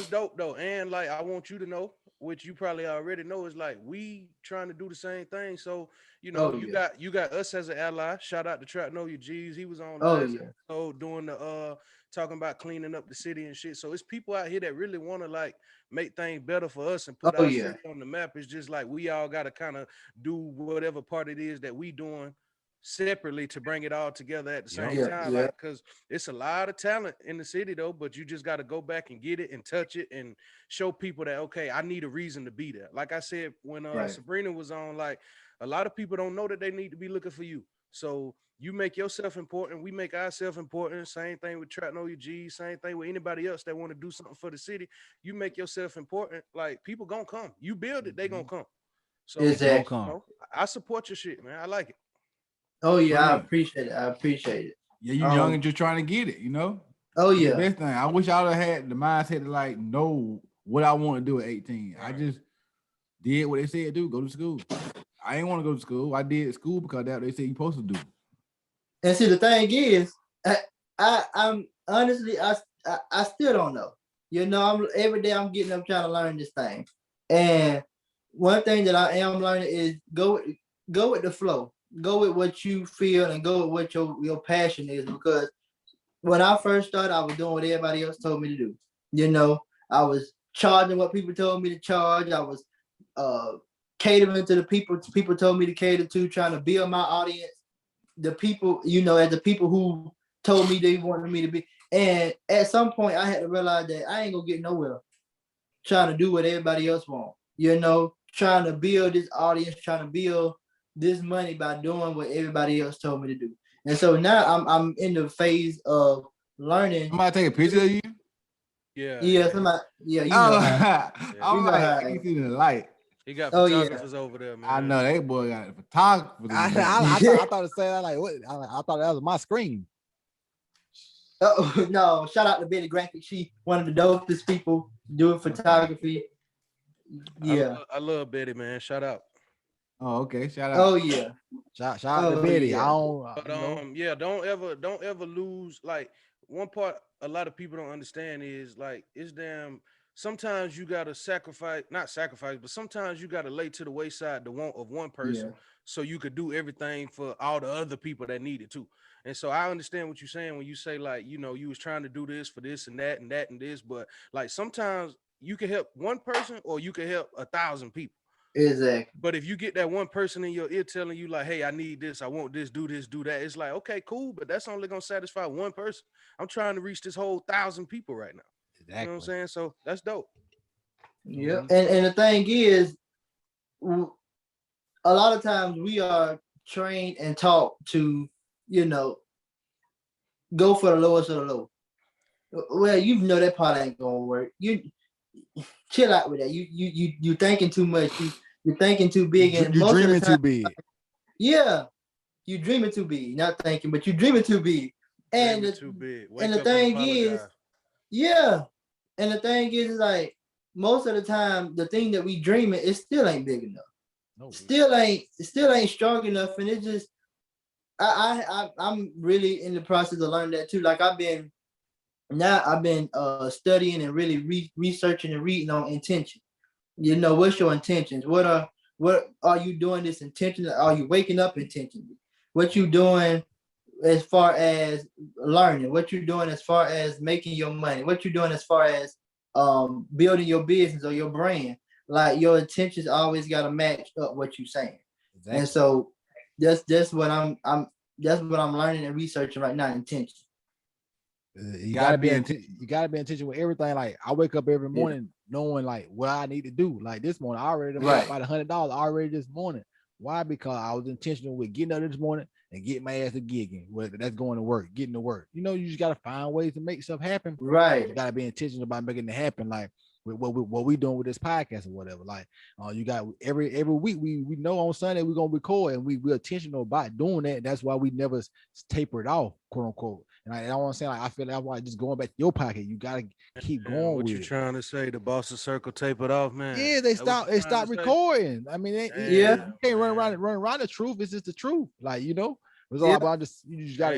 dope though. And like I want you to know, which you probably already know, is like we trying to do the same thing. So you know, you got us as an ally. Shout out to Trap Know Your G's. He was on last episode doing the talking about cleaning up the city and shit. So it's people out here that really want to like make things better for us and put our city on the map. It's just like we all got to kind of do whatever part it is that we doing separately to bring it all together at the same time. Like, because it's a lot of talent in the city though, but you just got to go back and get it and touch it and show people that, okay, I need a reason to be there. Like I said, when Sabrina was on, like a lot of people don't know that they need to be looking for you. So you make yourself important. We make ourselves important. Same thing with Trap Know Your G. Same thing with anybody else that want to do something for the city. You make yourself important. Like people gonna come. You build it, they gonna come. So exactly. You know, I support your shit, man. I like it. Oh yeah, I appreciate it. Yeah, you young and just trying to get it, you know. Oh yeah. The best thing. I wish I would have had the mindset to like know what I want to do at 18. Right. I just did what they said do. Go to school. I ain't want to go to school. I did school because that's what they said you supposed to do. And see, the thing is, I'm honestly, I still don't know. You know, every day I'm getting up trying to learn this thing. And one thing that I am learning is go with the flow. Go with what you feel and go with what your passion is. Because when I first started, I was doing what everybody else told me to do. You know, I was charging what people told me to charge. I was catering to the people told me to cater to, trying to build my audience. The people, you know, as the people who told me they wanted me to be. And at some point, I had to realize that I ain't gonna get nowhere trying to do what everybody else wants. You know, trying to build this audience, trying to build this money by doing what everybody else told me to do. And so now I'm in the phase of learning. Somebody take a picture of you? Yeah, somebody, yeah, you Oh, know how. I'm like, I can see the light. He got Oh, photographers over there, man. I know that boy got photographers. I thought to say that like what? I thought that was my screen. Oh no! Shout out to Betty Graphic. She one of the dopest people doing photography. Yeah. I love Betty, man. Shout out. Oh, okay. Shout out. Oh yeah. Shout out to Betty. Yeah. I don't. But yeah, don't ever lose. Like one part, a lot of people don't understand is like it's damn. Sometimes you gotta not sacrifice, but sometimes you gotta lay to the wayside the want of one person, so you could do everything for all the other people that need it too. And so I understand what you're saying when you say like, you know, you was trying to do this for this and that and that and this, but like sometimes you can help one person or you can help 1,000 people. Exactly. But if you get that one person in your ear telling you like, hey, I need this, I want this, do that, it's like, okay, cool, but that's only gonna satisfy one person. I'm trying to reach this whole 1,000 people right now. Exactly. You know what I'm saying? So that's dope. Yeah. And the thing is, a lot of times we are trained and taught to, you know, go for the lowest of the low. Well, you know that part ain't gonna work. You chill out with that. You thinking too much. You're thinking too big, and you dreaming too big. Yeah, you dreaming too big. Not thinking, but you dreaming too big. And too big. And the thing is, yeah. And the thing is, like most of the time, the thing that we dreaming, it still ain't big enough. No, still ain't strong enough, and it just. I'm really in the process of learning that too. Like I've been studying and really researching and reading on intention. You know, what's your intentions? What are you doing this intentionally? Are you waking up intentionally? What you doing as far as learning? What you doing as far as making your money? What you doing as far as building your business or your brand? Like your intentions always got to match up what you're saying. Exactly. And so that's what I'm learning and researching right now. Intention. You gotta be intentional with everything. Like I wake up every morning knowing like what I need to do. Like this morning, I already made about $100 already this morning. Why? Because I was intentional with getting up this morning and getting my ass to gigging. Whether that's going to work, getting to work. You know, you just gotta find ways to make stuff happen. Right. You gotta be intentional about making it happen. Like with what we doing with this podcast or whatever. Like you got every week we know on Sunday we're gonna record and we're intentional about doing that. That's why we never taper it off, quote unquote. And I want to say like I feel that's why just going back to your pocket, you gotta keep going. What you trying to say? The Boston Circle tapered off, man? Yeah, they stopped recording. I mean, you can't run around the truth. It's just the truth. Like you know, it's all about just you just gotta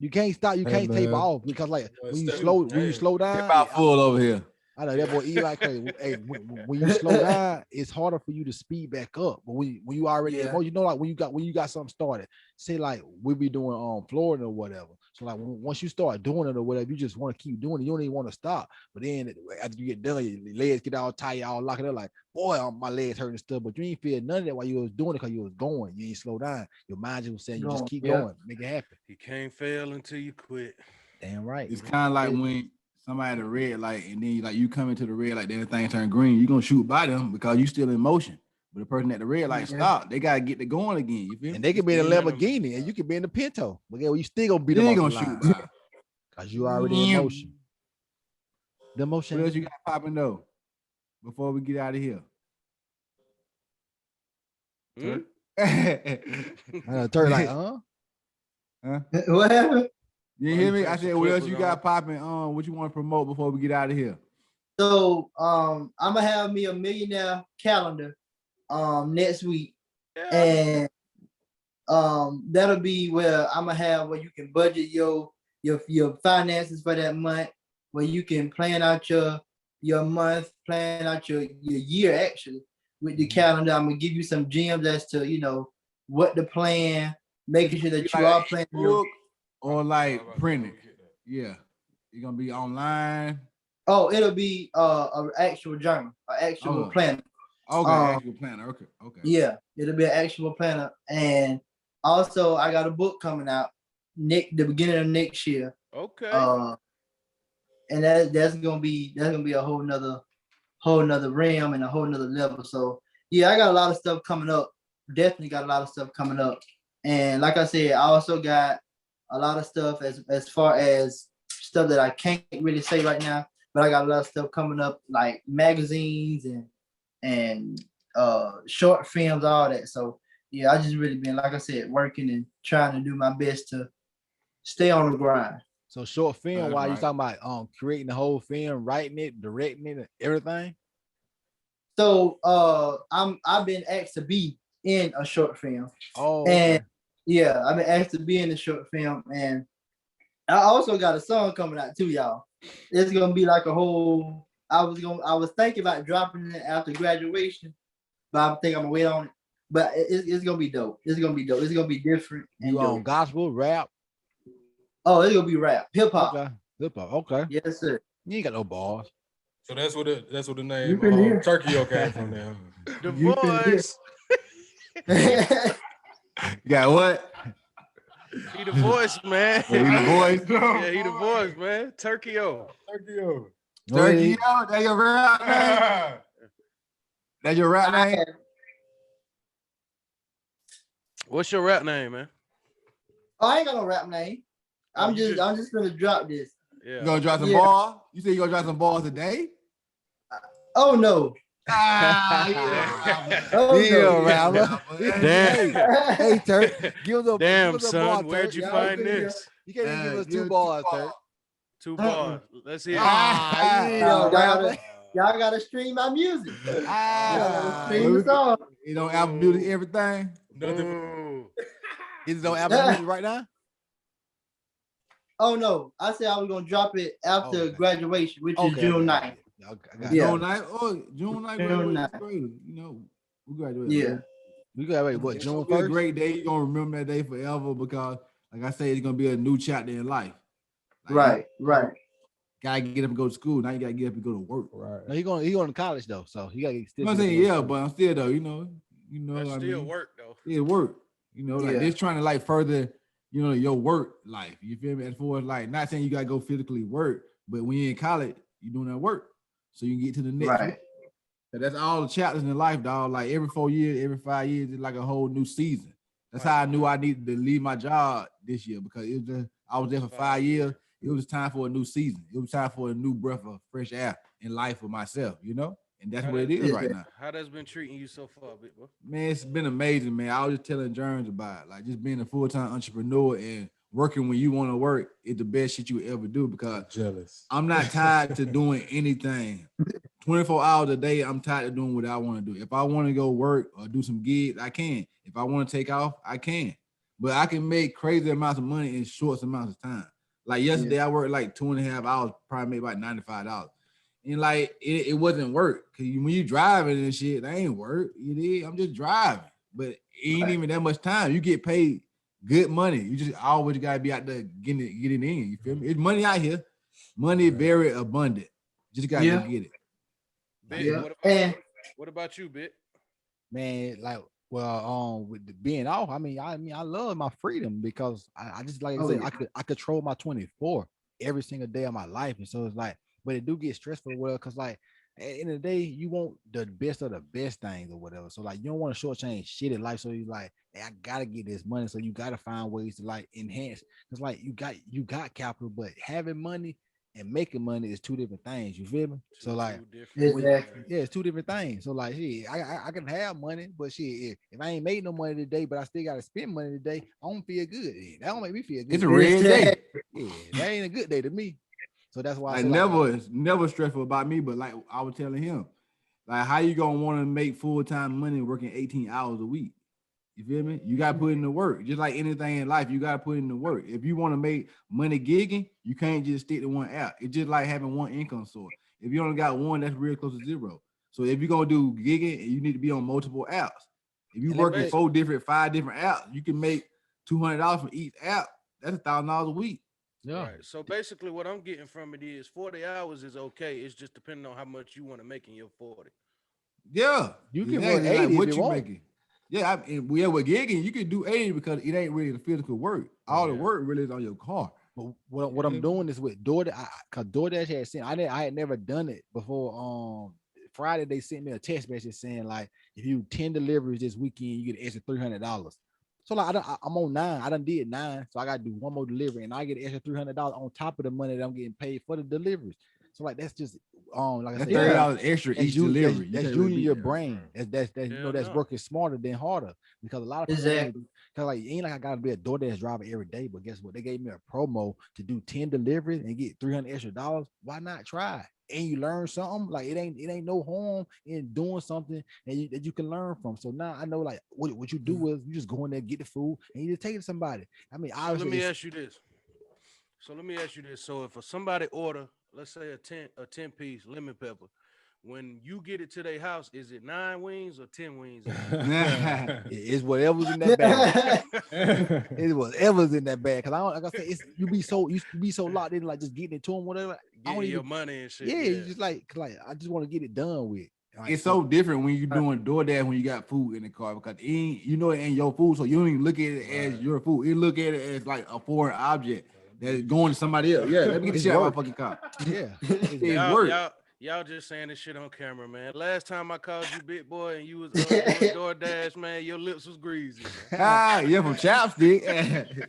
you can't stop. You can't tape off because like when you slow down. It's about full over here. I know that boy eat like crazy. Hey, when you slow down, it's harder for you to speed back up. But when you already, you know, like when you got something started, say like we be doing Florida or whatever. So like once you start doing it or whatever, you just want to keep doing it. You don't even want to stop. But then after you get done, your legs get all tired, all locked up. Like boy, my legs hurting and stuff. But you ain't feel none of that while you was doing it because you was going. You ain't slow down. Your mind just was saying you just keep going, make it happen. You can't fail until you quit. Damn right. It's kind of like when somebody at the red light and then like you come into the red light, then the thing turn green. You're gonna shoot by them because you still in motion. But the person at the red light stop. They gotta get to going again. You feel me? And they can be in the Lamborghini and you can be in the Pinto. But yeah, you still gonna be the gonna shoot by because you already in motion. The motion. What else you got popping though? Before we get out of here. Turk like, Huh? What happened? You hear me? I said, what else you got popping? What you want to promote before we get out of here? So I'm gonna have me a millionaire calendar next week. And that'll be where I'm gonna have where you can budget your finances for that month, where you can plan out your month, plan out your year actually with the calendar. I'm gonna give you some gems as to, you know, what to plan, making sure that you are planning your or like printed. Yeah. You're gonna be online. Oh, it'll be an actual journal, an actual planner. Okay, actual planner. Okay. Yeah, it'll be an actual planner. And also I got a book coming out the beginning of next year. Okay. And that's gonna be a whole nother realm and a whole nother level. So yeah, I got a lot of stuff coming up. Definitely got a lot of stuff coming up. And like I said, I also got a lot of stuff as far as stuff that I can't really say right now. But I got a lot of stuff coming up, like magazines and short films, all that. So yeah, I just really been, like I said, working and trying to do my best to stay on the grind. So short film, That's while you right. talking about creating the whole film, writing it, directing it, everything. So I've been asked to be in a short film. Oh, And okay. yeah, I've been asked to be in the short film, and I also got a song coming out too, y'all. It's gonna be like a whole. I was thinking about dropping it after graduation, but I think I'm gonna wait on it. But it's gonna be dope. It's gonna be dope. It's gonna be different and You on dope. gospel, rap? Oh, it's gonna be rap, hip hop. Okay. Hip hop. Okay. Yes, sir. You ain't got no bars. So that's what the You name can hear. Turkey came from there. The You can hear. voice. You got what? He the voice, man. He the voice. Yeah, he the voice, man. Turkey-o. Turkey. Turkey out. That your rap name? That your rap name? What's your rap name, man? Oh, I ain't got no rap name. I'm just gonna drop this. Yeah. You gonna drop some Yeah. balls? You say you gonna drop some balls today? Oh no. Ah, Oh Yeah, no. rapper. Damn. Hey, Turk, give us a Damn, give us a son. bar, Where'd Turk. you Y'all find can hear. this? You can't even give us give two it bars, Turk. 2 bars. Let's hear it. Ah, yeah, Y'all rapper. gotta stream my music. Y'all gotta Ah, stream the song. you know, Apple Music, everything. Nothing. Ooh. Is it on Apple Music right now? Oh no, I said I was gonna drop it after Okay. graduation, which is Okay, June okay. 9th. Okay, I got Yeah. it. June 9th. Oh, June 9th. June Graduation 9th. great. You know, we graduated. Yeah. We got wait, what, It's June gonna be a 1st? great day. You're gonna remember that day forever because, like I said, it's gonna be a new chapter in life. Like, Right. Gotta get up and go to school. Now you gotta get up and go to work. Right. No, he going to college though, so he got to You still. know what I'm saying? Yeah, but I'm still though, you know That's what I still mean? work, though. Yeah, work. You know, like Yeah. this trying to like further, your work life. You feel me? As far as like not saying you gotta go physically work, but when you're in college, you're doing that work. So you can get to the next Right. one. So that's all the chapters in life, dog. Like every 4 years, every 5 years, it's like a whole new season. That's how I knew I needed to leave my job this year because it was just I was there for 5 years. It was time for a new season. It was time for a new breath of fresh air in life for myself, and that's what it is right now. How that's been treating you so far, big boy? Man, it's been amazing, man. I was just telling Jerns about it. Like just being a full-time entrepreneur and working when you want to work is the best shit you ever do because Jealous. I'm not tied to doing anything. 24 hours a day, I'm tired of doing what I want to do. If I want to go work or do some gigs, I can. If I want to take off, I can. But I can make crazy amounts of money in short amounts of time. Like yesterday, I worked like 2.5 hours, probably made about $95. And like it wasn't work. Cause when you driving and shit, that ain't work. You did. I'm just driving. But it ain't even that much time. You get paid good money. You just always gotta be out there getting it in. You feel me? It's money out here. Money very abundant. Just gotta go get it. Bit, Yeah. what about you, Bit? Man, like, well, with the being off, I mean, I love my freedom because I just like I said, I control my 24 every single day of my life, and so it's like, but it do get stressful, well, because like at the end of the day, you want the best of the best things or whatever. So like, you don't want to shortchange shit in life. So you like, hey, I gotta get this money. So you gotta find ways to like enhance. Because like you got capital, but having money and making money is two different things. You feel me? So like, Exactly. yeah, it's two different things. So like, shit, I can have money, but shit, if I ain't made no money today, but I still gotta spend money today, I don't feel good. That don't make me feel good. It's a red day. Yeah, that ain't a good day to me. So that's why Like never stressful about me, but like I was telling him, like how you gonna want to make full-time money working 18 hours a week? You feel me? You gotta put in the work. Just like anything in life, you gotta put in the work. If you want to make money gigging, you can't just stick to one app. It's just like having one income source. If you only got one, that's real close to zero. So if you're gonna do gigging, you need to be on multiple apps. If you work in 5 different apps, you can make $200 from each app. That's $1,000 a week. Yeah. Right. So basically, what I'm getting from it is 40 hours is okay. It's just depending on how much you want to make in your 40. Yeah, you can work 80 like what if you want. making. Yeah, with gigging, you can do 80 because it ain't really the physical work. All the work really is on your car. But what I'm doing is with DoorDash, because DoorDash had sent. I had never done it before. Friday they sent me a text message saying like, if you 10 deliveries this weekend, you get an extra $300. So like I'm on 9. I done did 9, so I gotta do one more delivery, and I get an extra $300 on top of the money that I'm getting paid for the deliveries. So like that's just like I That's said, $30 extra each delivery. That's can't using beat your that. brain. That's that's no. working smarter than harder, because a lot of people Exactly. cause like it ain't like I gotta be a DoorDash driver every day. But guess what? They gave me a promo to do 10 deliveries and get $300 extra. Why not try? And you learn something. Like it ain't no harm in doing something that you can learn from. So now I know like what you do is you just go in there, get the food, and you just take it to somebody. I mean, So let me obviously, ask you this. So if somebody order, let's say a 10-piece lemon pepper, when you get it to their house, is it 9 wings or 10 wings? it's whatever's in that bag. It's whatever's in that bag. Cause I don't, like I said, it's you be so locked in, like just getting it to them, whatever. I don't Getting your even, money and shit. yeah, you just like I just want to get it done with. Like, It's so different when you're doing DoorDash when you got food in the car, because it ain't, it ain't your food, so you don't even look at it as your food. You look at it as like a foreign object that's going to somebody else. Yeah, let me get the It's shit out work. my fucking car. Yeah, It's Y'all, work. y'all just saying this shit on camera, man. Last time I called you big boy and you was doing DoorDash, man, your lips was greasy, man. Yeah, from chapstick.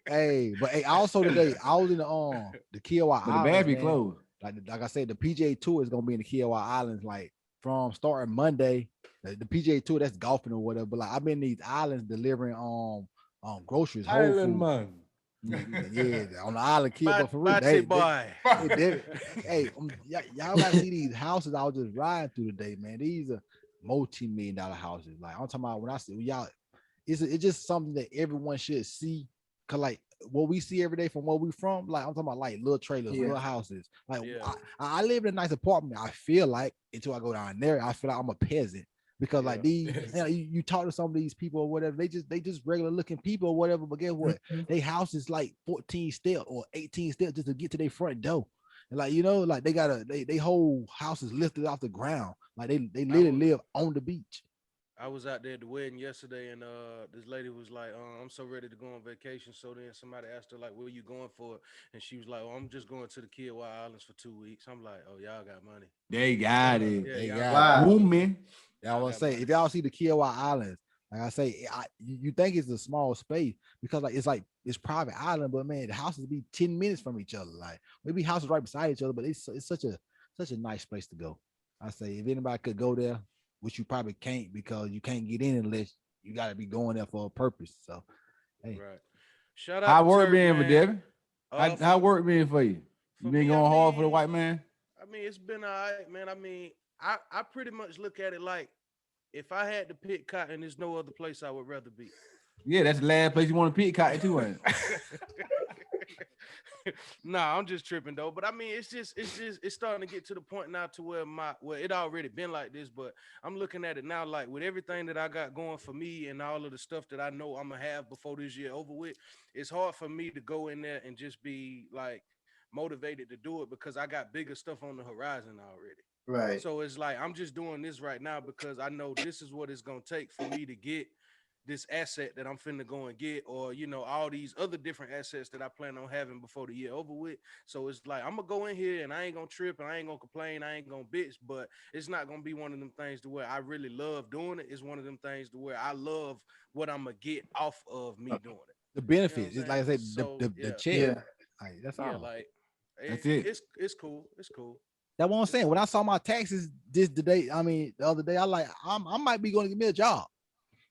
hey, but hey, also today I was in the Kiowa But the Islands, bag be man. closed. Like I said, the PGA Tour is gonna be in the Kiowa Islands, like from starting Monday. The PGA Tour, that's golfing or whatever. But like I've been in these islands delivering groceries, Whole Island Foods. man. Yeah, on the island, kid, but for real, Bate boy. hey, y'all gotta see these houses I was just riding through today, man. These are multi-million-dollar houses. Like I'm talking about when I see y'all, it's just something that everyone should see. Cause like what we see every day from where we from, like I'm talking about like little trailers, Yeah. little houses. Like Yeah. I live in a nice apartment. I feel like until I go down there, I feel like I'm a peasant. Because like these, you talk to some of these people or whatever, they just regular looking people or whatever. But guess what? They house is like 14 steps or 18 steps just to get to their front door. And like like they whole house is lifted off the ground. Like they literally live on the beach. I was out there at the wedding yesterday, and this lady was like, "I'm so ready to go on vacation." So then somebody asked her like, "Where you going for?" And she was like, "Oh, I'm just going to the Kiowa Islands for 2 weeks." I'm like, "Oh, y'all got money." They got it. Yeah, They y'all got Wow. Booming. I want to say, if y'all see the Kiowa Islands, like I say, you think it's a small space because like it's private island, but man, the houses be 10 minutes from each other. Like maybe houses right beside each other, but it's such a nice place to go. I say if anybody could go there, which you probably can't because you can't get in unless you got to be going there for a purpose. So hey, Right. Shout out How to work Turk, been for man. Devin? How work been for you? You For been me, going hard for the white man? I mean, it's been all right, man. I mean, I pretty much look at it like if I had to pick cotton, there's no other place I would rather be. Yeah, that's the last place you want to pick cotton too, ain't it? Nah, I'm just tripping though. But I mean, it's starting to get to the point now to where it already been like this, but I'm looking at it now like with everything that I got going for me and all of the stuff that I know I'm gonna have before this year over with. It's hard for me to go in there and just be like motivated to do it because I got bigger stuff on the horizon already. Right. So it's like I'm just doing this right now because I know this is what it's gonna take for me to get this asset that I'm finna go and get, or all these other different assets that I plan on having before the year over with. So it's like I'm gonna go in here and I ain't gonna trip and I ain't gonna complain, I ain't gonna bitch, but it's not gonna be one of them things to where I really love doing it. It's one of them things to where I love what I'm gonna get off of me doing it. the You know what benefits, I'm it's like I saying? said, So the yeah, check. Yeah. Like, that's yeah, all. like That's it. It's cool. It's cool. That's what I'm saying. When I saw my taxes the other day, I might be going to give me a job.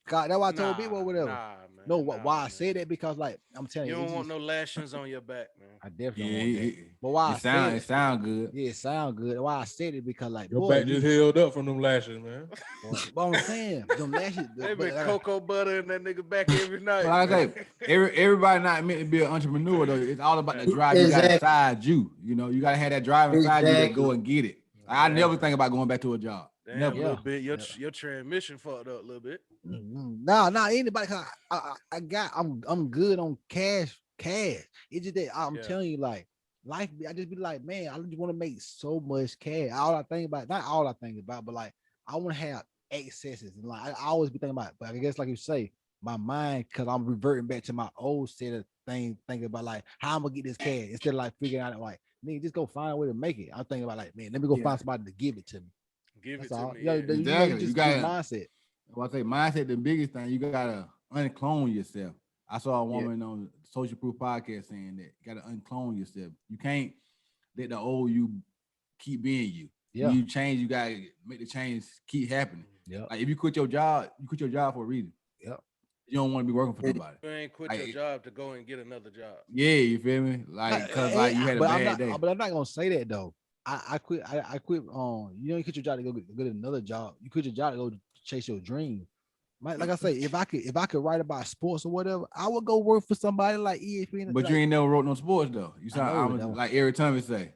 God, that's why I told people or whatever. Nah, man. No, Nah, why I man. say that because like I'm telling You you, don't want no lashings on your back, man. I definitely Yeah, don't want that. But why I it said sound good. yeah, it sound good. Why I said it because like Your boy, back just healed up from them lashes, man. but I'm saying them lashes. They been cocoa butter in that nigga back every night. But like I man. say, everybody not meant to be an entrepreneur though. It's all about the drive you got Exactly. inside you. You gotta have that drive inside you that go Exactly. and get it. I never think about going back to a job. Damn, Never. a little bit. Your transmission fucked up a little bit. No, anybody. 'Cause I'm good on cash. It's just that I'm telling you, like life. I just be like, man, I just want to make so much cash. All I think about, not all I think about, but like I want to have excesses. And like I always be thinking about, but I guess like you say, my mind, because I'm reverting back to my old set of things, thinking about like how I'm gonna get this cash instead of like figuring out like, nigga, just go find a way to make it. I'm thinking about like, man, let me go find somebody to give it to me. Give That's it to all. me. Yeah, Yeah. Exactly. You You just gotta mindset. Well, I say mindset the biggest thing. You gotta unclone yourself. I saw a woman on the Social Proof podcast saying that you got to unclone yourself. You can't let the old you keep being you. Yeah. When you change, you gotta make the change keep happening. Yeah. Like if you quit your job for a reason. Yep. You don't want to be working for nobody. You ain't quit your job to go and get another job. Yeah, you feel me? Like because like you had a bad day. But I'm not gonna say that though. I quit. I quit. You don't quit your job to go get another job. You quit your job to go chase your dream. Like I say, if I could write about sports or whatever, I would go work for somebody like ESPN. But like, you ain't never wrote no sports though. You sound like Eric Thomas say.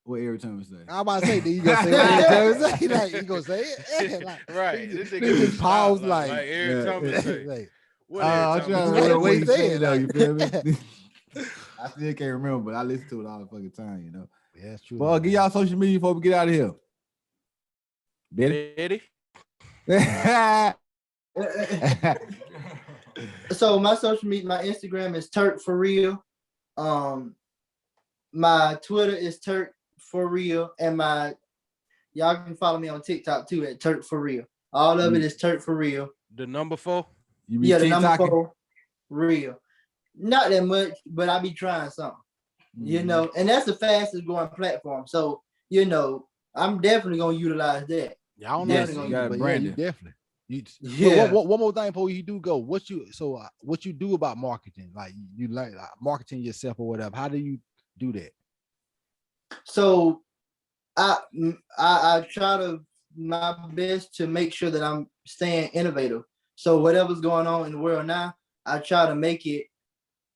What Eric Thomas say? I'm about to say, you gonna say what Eric Thomas say? Like, you gonna say it? Like, Right. This nigga just pause like Eric Thomas say. Like, What Eric I'm trying to Thomas remember what he What he said said, though. You feel me? like- I still can't remember, but I listen to it all the fucking time. You know. Yeah, that's true. Well, give y'all social media before we get out of here. Eddie? So my social media, my Instagram is Turk for real. My Twitter is Turk for real, and y'all can follow me on TikTok too at Turk for real. All of it is Turk for real. The number 4? You be The number TikToking? 4 real. Not that much, but I be trying something. You know, and that's the fastest growing platform. So, you know, I'm definitely gonna utilize that. Yeah, I don't know. Definitely You got but branding. you definitely. Yeah. One more thing before you do go. What you do about marketing? Like you like marketing yourself or whatever. How do you do that? So I try to my best to make sure that I'm staying innovative. So whatever's going on in the world now, I try to make it.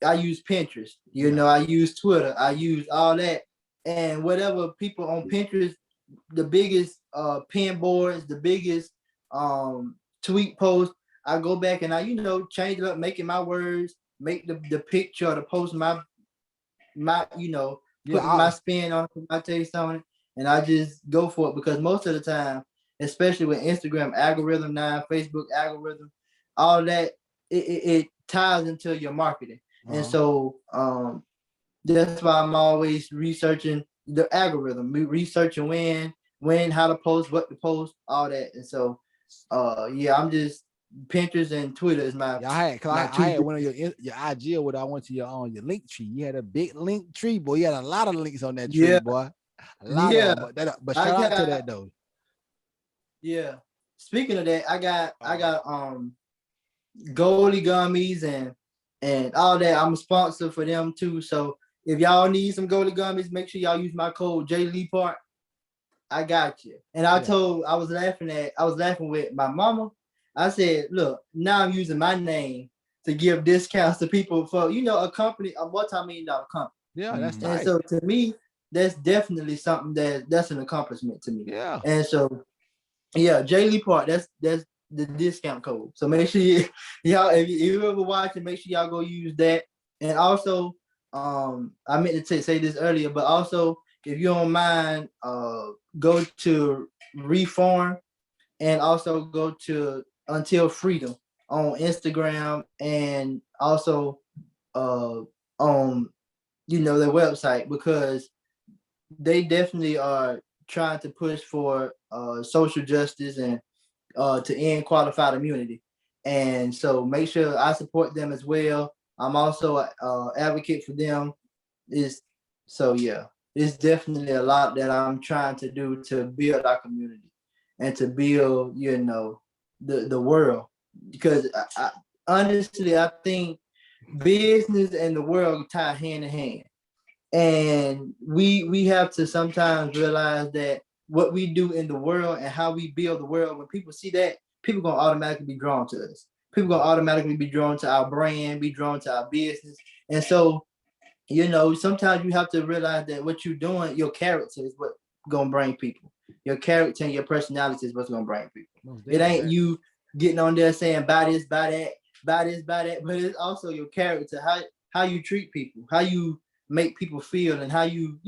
I use Pinterest, you know, I use Twitter, I use all that, and whatever people on Pinterest, the biggest pin boards, the biggest tweet posts, I go back and I, you know, change it up, making my words, make the picture or the post my you know, put my spin on it, my taste on it, and I just go for it because most of the time, especially with Instagram algorithm now, Facebook algorithm, all that, it ties into your marketing. And so that's why I'm always researching the algorithm, researching when, how to post, what to post, all that. And so I'm just Pinterest and Twitter is my. Yeah, I had one of your IG or what I went to your link tree. You had a big link tree, boy. You had a lot of links on that tree, boy. A lot of them. But shout out to that though. Yeah. Speaking of that, I got goalie gummies and all that. I'm a sponsor for them too. So if y'all need some goalie gummies, make sure y'all use my code JLeapart. I got you. And I was laughing with my mama. I said, look, now I'm using my name to give discounts to people for, you know, a company, a multi-million-dollar company. Yeah, that's and tight. so to me, that's definitely something that's an accomplishment to me. Yeah. And so, JLeapart, that's the discount code. So make sure y'all, if you ever watch it, make sure y'all go use that. And also, I meant to say this earlier, but also if you don't mind, go to Reform and also go to Until Freedom on Instagram and also on their website, because they definitely are trying to push for social justice and to end qualified immunity. And so make sure I support them as well. I'm also an advocate for them. It's definitely a lot that I'm trying to do to build our community and to build, the world. Because honestly, I think business and the world tie hand in hand. And we have to sometimes realize that what we do in the world and how we build the world, when people see that, people gonna automatically be drawn to us. People gonna automatically be drawn to our brand, be drawn to our business. And so, sometimes you have to realize that what you're doing, your character is what gonna bring people. Your character and your personality is what's gonna bring people. It ain't you getting on there saying buy this, buy that, buy this, buy that, but it's also your character, how you treat people, how you make people feel, and how you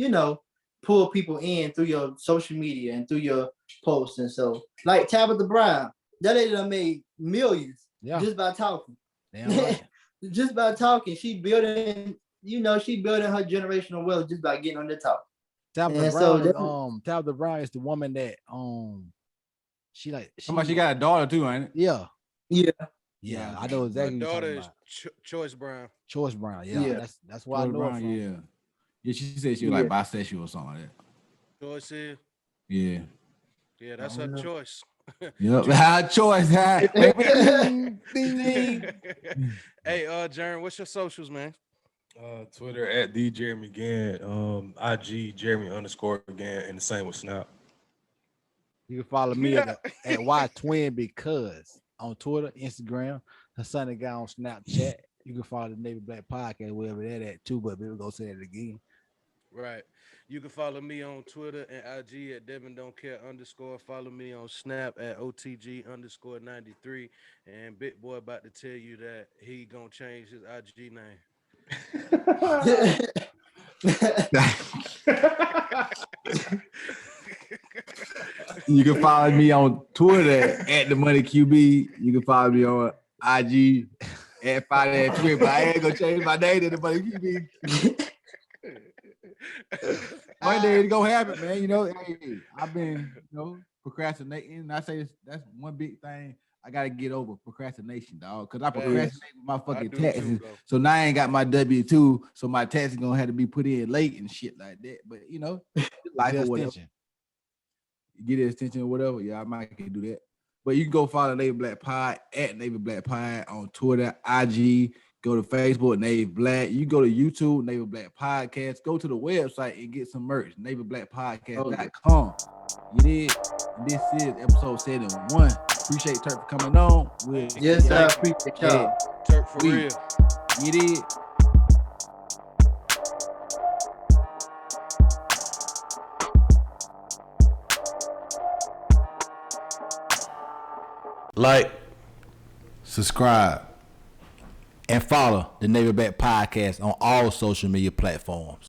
pull people in through your social media and through your posts. And so, like Tabitha Brown, that lady done made millions just by talking. Right. Just by talking, she building her generational wealth just by getting on the top. Tabitha Brown is the woman that she got a daughter too, ain't it? Yeah. Yeah, I know exactly Her what you're daughter talking is about. Choice Brown. Choice Brown. Yeah, Yeah. that's why I know Brown, it from. yeah. Yeah, she said she was Yeah. like bisexual or something like that. Choice is. Yeah. Yeah, I that's her don't know. choice. Yep. Our choice. Huh? Ding, ding, ding. Hey, Jern, what's your socials, man? Twitter at D Jeremy Gann, IG Jeremy _ Gann, and the same with Snap. You can follow me Yeah. at Y Twin because on Twitter, Instagram, the Sunny Guy on Snapchat. You can follow the Navy Black Podcast wherever that at too. But we're gonna say it again. Right. You can follow me on Twitter and IG at Devin Don't Care _. Follow me on Snap at OTG _93. And Big Boy about to tell you that he gonna change his IG name. You can follow me on Twitter at the Money QB. You can follow me on IG at Finance Twin, but I ain't gonna change my name to the Money QB. One day it's gonna happen, man. You know, hey, I've been, procrastinating. I say that's one big thing. I gotta get over procrastination, dog. Cause I procrastinate with my fucking taxes. So now I ain't got my W-2. So my taxes gonna have to be put in late and shit like that. But life or whatever. Get his attention or whatever. Yeah, I might can do that. But you can go follow Navy Black Pod at Navy Black Pod on Twitter, IG. Go to Facebook, Navy Black. You go to YouTube, Navy Black Podcast. Go to the website and get some merch, NavyBlackPodcast.com. You did. And this is episode 71. Appreciate Turk for coming on. Yes, I appreciate y'all. Turk for real. You did. Like, subscribe, and follow the Navy Black Podcast on all social media platforms.